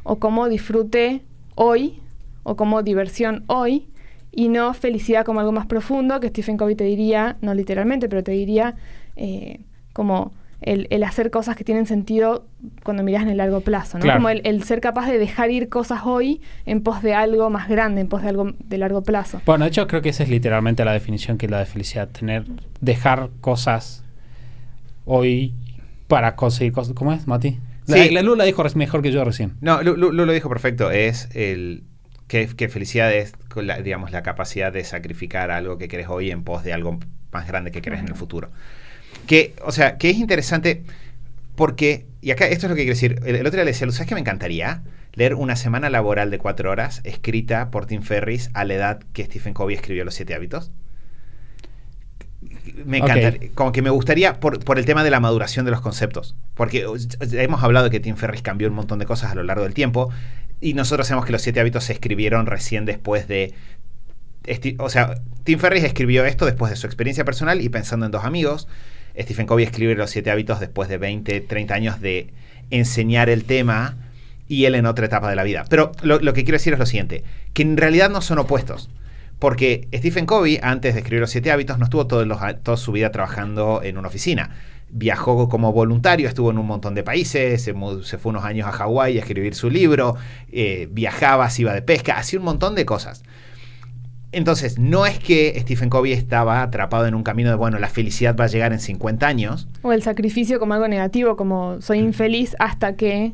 o como disfrute hoy, o como diversión hoy, y no felicidad como algo más profundo, que Stephen Covey te diría, no literalmente, pero te diría como el hacer cosas que tienen sentido cuando mirás en el largo plazo, ¿no? Claro. Como el ser capaz de dejar ir cosas hoy en pos de algo más grande, en pos de algo de largo plazo. Bueno, de hecho creo que esa es literalmente la definición que es la de felicidad, dejar cosas hoy para conseguir cosas. ¿Cómo es, Mati? Sí. La Lula dijo mejor que yo recién. No, Lu lo dijo perfecto. Es que felicidad es, digamos, la capacidad de sacrificar algo que querés hoy en pos de algo más grande que querés en el futuro. O sea, que es interesante porque, y acá esto es lo que quiero decir, el otro día le decía, ¿sabes qué me encantaría? Leer una semana laboral de 4 horas escrita por Tim Ferriss a la edad que Stephen Covey escribió Los 7 hábitos. Me encantaría, okay. Como que me gustaría por el tema de la maduración de los conceptos, porque hemos hablado de que Tim Ferriss cambió un montón de cosas a lo largo del tiempo, y nosotros sabemos que Los 7 hábitos se escribieron recién después de... O sea, Tim Ferriss escribió esto después de su experiencia personal y pensando en 2 amigos. Stephen Covey escribe Los 7 hábitos después de 20, 30 años de enseñar el tema, y él en otra etapa de la vida. Pero lo que quiero decir es lo siguiente, que en realidad no son opuestos. Porque Stephen Covey, antes de escribir Los 7 hábitos, no estuvo toda su vida trabajando en una oficina. Viajó como voluntario, estuvo en un montón de países, se fue unos años a Hawái a escribir su libro, viajaba, se iba de pesca, hacía un montón de cosas. Entonces, no es que Stephen Covey estaba atrapado en un camino de, bueno, la felicidad va a llegar en 50 años. O el sacrificio como algo negativo, como soy infeliz hasta que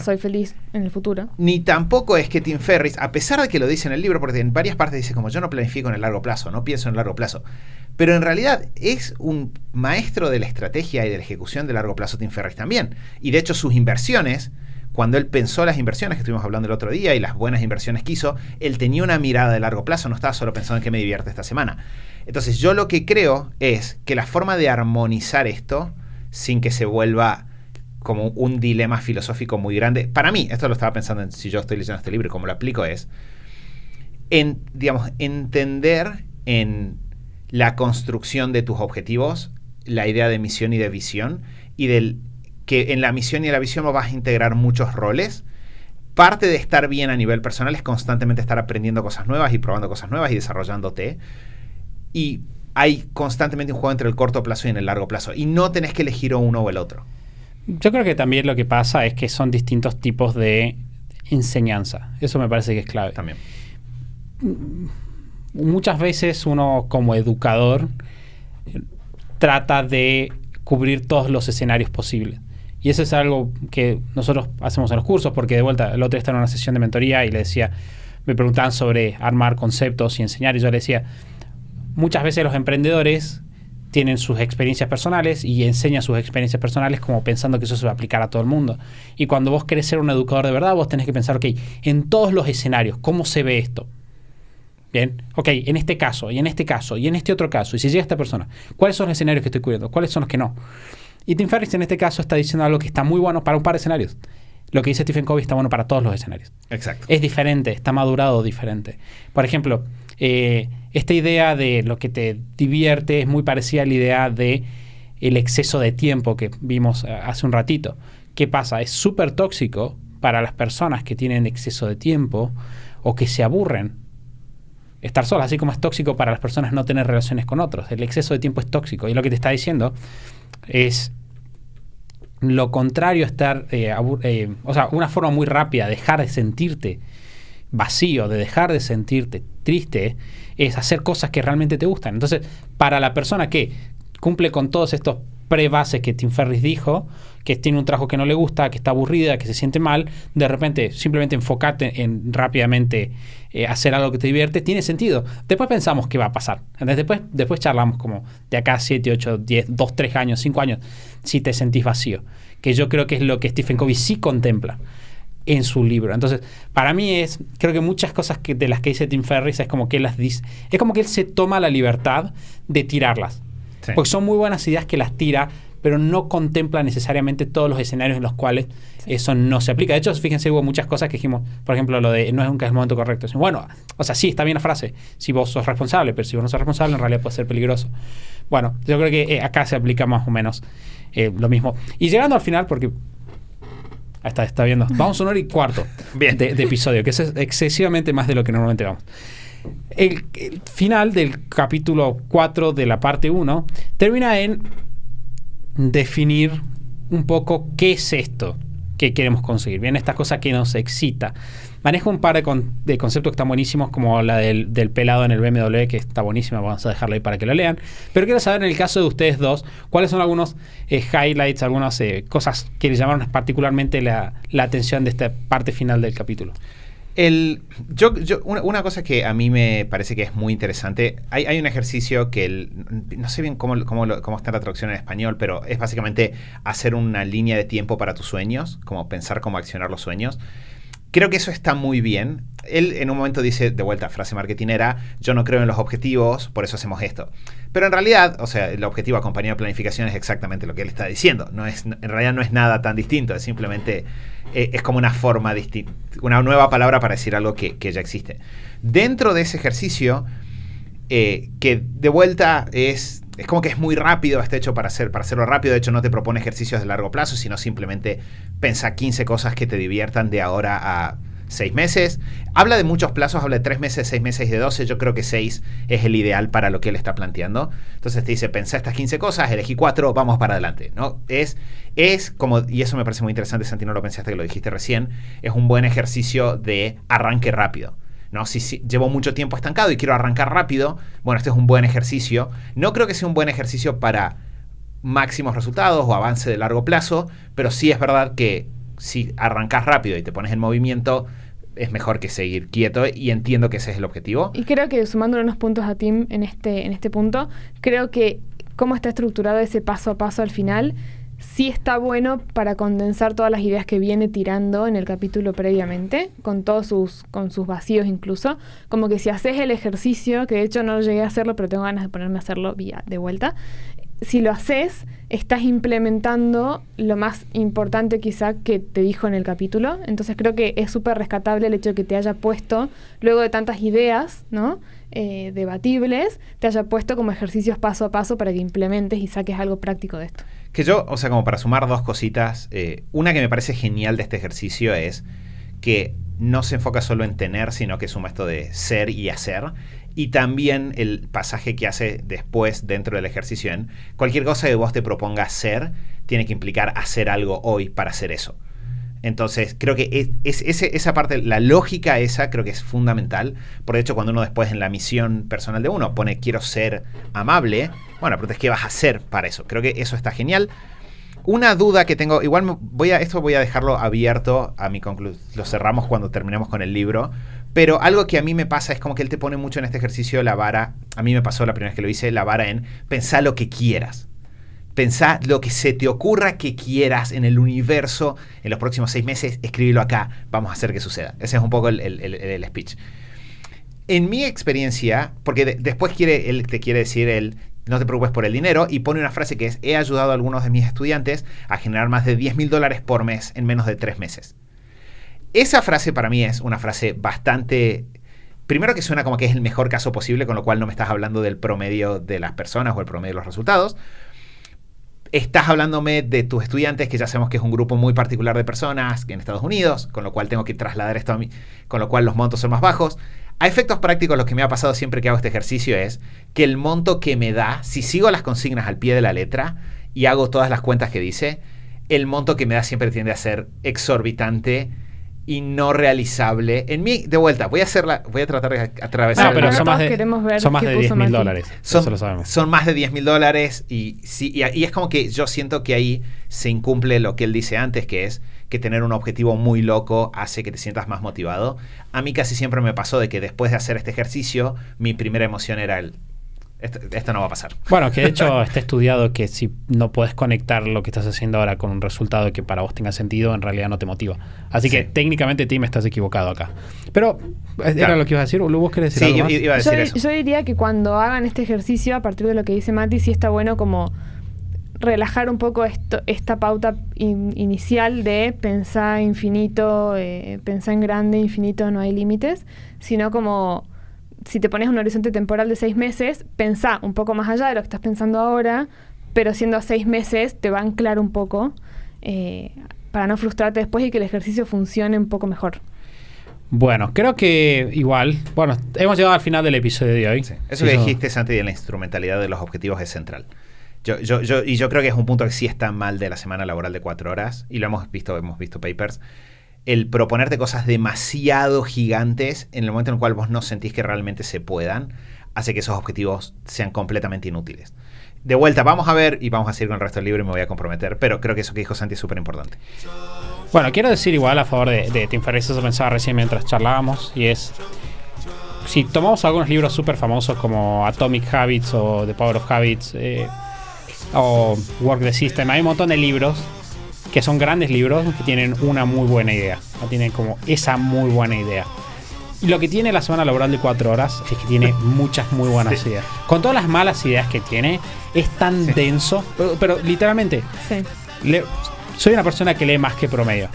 soy feliz en el futuro. Ni tampoco es que Tim Ferriss, a pesar de que lo dice en el libro, porque en varias partes dice como yo no planifico en el largo plazo, no pienso en el largo plazo, pero en realidad es un maestro de la estrategia y de la ejecución de largo plazo Tim Ferriss también. Y de hecho sus inversiones, cuando él pensó las inversiones que estuvimos hablando el otro día y las buenas inversiones que hizo, él tenía una mirada de largo plazo, no estaba solo pensando en qué me divierte esta semana. Entonces yo lo que creo es que la forma de armonizar esto sin que se vuelva como un dilema filosófico muy grande, para mí, esto lo estaba pensando si yo estoy leyendo este libro y cómo lo aplico es, digamos, entender en la construcción de tus objetivos la idea de misión y de visión, y que en la misión y la visión vas a integrar muchos roles. Parte de estar bien a nivel personal es constantemente estar aprendiendo cosas nuevas y probando cosas nuevas y desarrollándote. Y hay constantemente un juego entre el corto plazo y en el largo plazo. Y no tenés que elegir uno o el otro. Yo creo que también lo que pasa es que son distintos tipos de enseñanza. Eso me parece que es clave. También. Muchas veces uno como educador trata de cubrir todos los escenarios posibles. Y eso es algo que nosotros hacemos en los cursos, porque de vuelta, el otro día estaba en una sesión de mentoría y le decía, me preguntaban sobre armar conceptos y enseñar, y yo le decía, muchas veces los emprendedores tienen sus experiencias personales y enseñan sus experiencias personales como pensando que eso se va a aplicar a todo el mundo. Y cuando vos querés ser un educador de verdad, vos tenés que pensar, ok, en todos los escenarios, ¿cómo se ve esto? Bien, ok, en este caso, y en este caso, y en este otro caso, y si llega esta persona, ¿cuáles son los escenarios que estoy cubriendo? ¿Cuáles son los que no? Y Tim Ferriss en este caso está diciendo algo que está muy bueno para un par de escenarios. Lo que dice Stephen Covey está bueno para todos los escenarios. Exacto. Es diferente, está madurado diferente. Por ejemplo, esta idea de lo que te divierte es muy parecida a la idea de el exceso de tiempo que vimos hace un ratito. ¿Qué pasa? Es súper tóxico para las personas que tienen exceso de tiempo o que se aburren estar solas, así como es tóxico para las personas no tener relaciones con otros. El exceso de tiempo es tóxico. Y lo que te está diciendo es lo contrario a estar, o sea, una forma muy rápida de dejar de sentirte vacío, de dejar de sentirte triste, es hacer cosas que realmente te gustan. Entonces, para la persona que cumple con todos estos prebases que Tim Ferriss dijo, que tiene un trabajo que no le gusta, que está aburrida, que se siente mal, de repente simplemente enfocarte en rápidamente hacer algo que te divierte, tiene sentido. Después pensamos qué va a pasar. Entonces, después charlamos como de acá 7, 8, 10, 2, 3 años, 5 años, si te sentís vacío. Que yo creo que es lo que Stephen Covey sí contempla en su libro. Entonces, para mí creo que muchas cosas de las que dice Tim Ferriss es como que él se toma la libertad de tirarlas. Sí. Porque son muy buenas ideas que las tira, pero no contempla necesariamente todos los escenarios en los cuales eso no se aplica. De hecho, fíjense, hubo muchas cosas que dijimos, por ejemplo, lo de no es nunca el momento correcto. Bueno, o sea, sí, está bien la frase, si vos sos responsable, pero si vos no sos responsable, en realidad puede ser peligroso. Bueno, yo creo que acá se aplica más o menos lo mismo. Y llegando al final, porque está viendo, vamos a 1 hora y cuarto de episodio, que es excesivamente más de lo que normalmente vamos. El final del capítulo 4 de la parte 1 termina en definir un poco qué es esto que queremos conseguir. Bien, esta cosa que nos excita. Maneja un par de conceptos que están buenísimos, como la del pelado en el BMW, que está buenísima, vamos a dejarla ahí para que lo lean. Pero quiero saber, en el caso de ustedes dos, cuáles son algunos highlights, algunas cosas que les llamaron particularmente la atención de esta parte final del capítulo. Una cosa que a mí me parece que es muy interesante, hay un ejercicio que no sé bien cómo está la traducción en español, pero es básicamente hacer una línea de tiempo para tus sueños, como pensar cómo accionar los sueños. Creo que eso está muy bien. Él en un momento dice, de vuelta, frase marketinera, yo no creo en los objetivos, por eso hacemos esto. Pero en realidad, o sea, el objetivo acompañado de planificación es exactamente lo que él está diciendo. En realidad no es nada tan distinto, es simplemente es como una forma distinta, una nueva palabra para decir algo que ya existe. Dentro de ese ejercicio, que de vuelta es como que es muy rápido, está hecho para hacerlo rápido. De hecho, no te propone ejercicios de largo plazo, sino simplemente pensa 15 cosas que te diviertan de ahora a 6 meses. Habla de muchos plazos, habla de 3 meses, 6 meses y de 12. Yo creo que 6 es el ideal para lo que él está planteando. Entonces te dice, pensá estas 15 cosas, elegí 4, vamos para adelante, ¿no? Es como, y eso me parece muy interesante, Santi, no lo pensaste, que lo dijiste recién, es un buen ejercicio de arranque rápido. ¿No? Si llevo mucho tiempo estancado y quiero arrancar rápido, bueno, este es un buen ejercicio. No creo que sea un buen ejercicio para máximos resultados o avance de largo plazo, pero sí es verdad que si arrancas rápido y te pones en movimiento, es mejor que seguir quieto, y entiendo que ese es el objetivo. Y creo que, sumándole unos puntos a Tim en este punto, creo que cómo está estructurado ese paso a paso al final sí está bueno para condensar todas las ideas que viene tirando en el capítulo previamente, con sus vacíos incluso. Como que si haces el ejercicio, que de hecho no llegué a hacerlo, pero tengo ganas de ponerme a hacerlo de vuelta. Si lo haces, estás implementando lo más importante quizá que te dijo en el capítulo. Entonces creo que es súper rescatable el hecho de que te haya puesto, luego de tantas ideas, ¿no? Debatibles, te haya puesto como ejercicios paso a paso para que implementes y saques algo práctico de esto. Que yo, o sea, como para sumar dos cositas, una que me parece genial de este ejercicio es que no se enfoca solo en tener, sino que suma esto de ser y hacer. Y también el pasaje que hace después dentro del ejercicio en cualquier cosa que vos te propongas hacer, tiene que implicar hacer algo hoy para hacer eso. Entonces, creo que esa parte, la lógica esa, creo que es fundamental. Por hecho, cuando uno después en la misión personal de uno pone quiero ser amable, bueno, pero es ¿qué vas a hacer para eso? Creo que eso está genial. Una duda que tengo, igual voy a dejarlo abierto a mi conclusión. Lo cerramos cuando terminemos con el libro. Pero algo que a mí me pasa es como que él te pone mucho en este ejercicio la vara. A mí me pasó la primera vez que lo hice, la vara en pensar lo que quieras. Pensá lo que se te ocurra que quieras en el universo en los próximos 6 meses, escríbelo acá, vamos a hacer que suceda. Ese es un poco el speech. En mi experiencia, porque después te quiere decir no te preocupes por el dinero, y pone una frase que es: he ayudado a algunos de mis estudiantes a generar más de $10,000 por mes en menos de 3 meses. Esa frase para mí es una frase bastante... Primero que suena como que es el mejor caso posible, con lo cual no me estás hablando del promedio de las personas o el promedio de los resultados. Estás hablándome de tus estudiantes, que ya sabemos que es un grupo muy particular de personas en Estados Unidos, con lo cual tengo que trasladar esto a mí, con lo cual los montos son más bajos. A efectos prácticos, lo que me ha pasado siempre que hago este ejercicio es que el monto que me da, si sigo las consignas al pie de la letra y hago todas las cuentas que dice, el monto que me da siempre tiende a ser exorbitante y no realizable. En mí, de vuelta, voy a tratar de atravesar. Pero son más de $10,000. Eso lo sabemos. Son más de $10,000 y es como que yo siento que ahí se incumple lo que él dice antes, que es que tener un objetivo muy loco hace que te sientas más motivado. A mí casi siempre me pasó de que después de hacer este ejercicio, mi primera emoción era esto no va a pasar. Bueno, que de hecho está estudiado que si no puedes conectar lo que estás haciendo ahora con un resultado que para vos tenga sentido, en realidad no te motiva. Así que técnicamente, Tim, estás equivocado acá. Pero, ¿era lo que ibas a decir? ¿O vos querés decir algo más? Iba a decir eso. Yo diría que cuando hagan este ejercicio, a partir de lo que dice Mati, sí está bueno como relajar un poco esta pauta inicial de pensar infinito, pensar en grande, infinito, no hay límites, sino como... Si te pones un horizonte temporal de 6 meses, pensá un poco más allá de lo que estás pensando ahora, pero siendo a 6 meses te va a anclar un poco para no frustrarte después y que el ejercicio funcione un poco mejor. Bueno, creo que igual, hemos llegado al final del episodio de hoy. Sí. Eso que dijiste antes de la instrumentalidad de los objetivos es central. Yo creo que es un punto que sí está mal de la semana laboral de 4 horas, y lo hemos visto papers. El proponerte cosas demasiado gigantes en el momento en el cual vos no sentís que realmente se puedan, hace que esos objetivos sean completamente inútiles. De vuelta, vamos a ver y vamos a seguir con el resto del libro y me voy a comprometer, pero creo que eso que dijo Santi es súper importante. Bueno, quiero decir igual a favor de Tim Ferriss, eso pensaba recién mientras charlábamos, y es... Si tomamos algunos libros súper famosos como Atomic Habits o The Power of Habits o Work the System, hay un montón de libros que son grandes libros que tienen una muy buena idea, o tienen como esa muy buena idea. Y lo que tiene la semana laboral de 4 horas es que tiene muchas muy buenas ideas. Con todas las malas ideas que tiene, es tan denso, pero literalmente, soy una persona que lee más que promedio.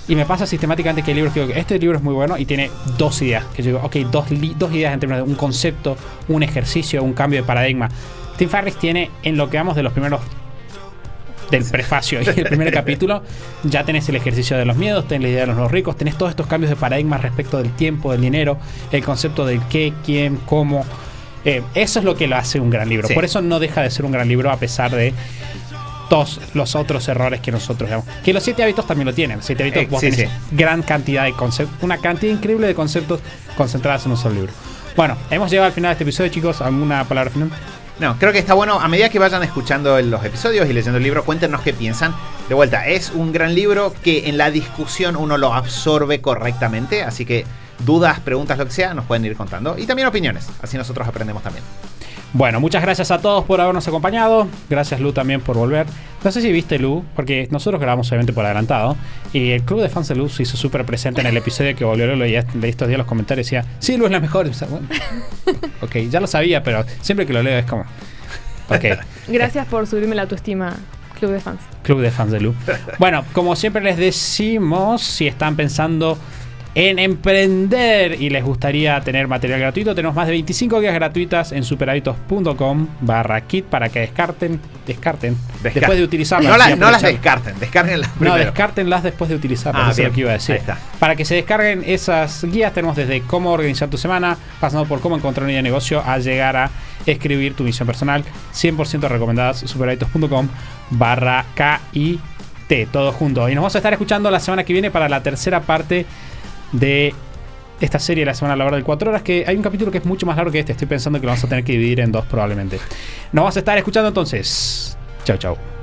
Y me pasa sistemáticamente que hay libros que digo, este libro es muy bueno y tiene 2 ideas. Que yo digo, ok, dos ideas en términos de un concepto, un ejercicio, un cambio de paradigma. Tim Ferriss tiene, en lo que vamos de los primeros... del prefacio y el primer capítulo, ya tenés el ejercicio de los miedos, tenés la idea de los nuevos ricos, tenés todos estos cambios de paradigmas respecto del tiempo, del dinero, el concepto del qué, quién, cómo. Eso es lo que lo hace un gran libro. Por eso no deja de ser un gran libro a pesar de todos los otros errores que nosotros veamos. Que los 7 hábitos también lo tienen. 7 hábitos vos tenés gran cantidad de conceptos, una cantidad increíble de conceptos concentrados en un solo libro. Bueno, hemos llegado al final de este episodio, chicos. ¿Alguna palabra final? No, creo que está bueno. A medida que vayan escuchando los episodios y leyendo el libro, cuéntenos qué piensan. De vuelta, es un gran libro que en la discusión uno lo absorbe correctamente. Así que dudas, preguntas, lo que sea, nos pueden ir contando. Y también opiniones, así nosotros aprendemos también. Bueno, muchas gracias a todos por habernos acompañado. Gracias, Lu, también por volver. No sé si viste, Lu, porque nosotros grabamos obviamente por adelantado, y el club de fans de Lu se hizo súper presente en el episodio que volvió. Leí estos días los comentarios y decía, sí, Lu es la mejor. O sea, bueno, ok, ya lo sabía, pero siempre que lo leo es como... Okay. Gracias por subirme la autoestima, club de fans. Club de fans de Lu. Bueno, como siempre les decimos, si están pensando en emprender y les gustaría tener material gratuito, tenemos más de 25 guías gratuitas en superhábitos.com/kit para que descarten después de utilizarlas. No las descarten, descárguenlas primero. No, descártenlas después de utilizarlas, eso es lo que iba a decir. Para que se descarguen esas guías tenemos desde cómo organizar tu semana, pasando por cómo encontrar una idea de negocio, a llegar a escribir tu misión personal, 100% recomendadas, superhábitos.com/KI T, todo junto. Y nos vamos a estar escuchando la semana que viene para la tercera parte de esta serie de la semana laboral de 4 horas, que hay un capítulo que es mucho más largo que este. Estoy pensando que lo vamos a tener que dividir en 2 probablemente. Nos vamos a estar escuchando entonces. Chau, chau.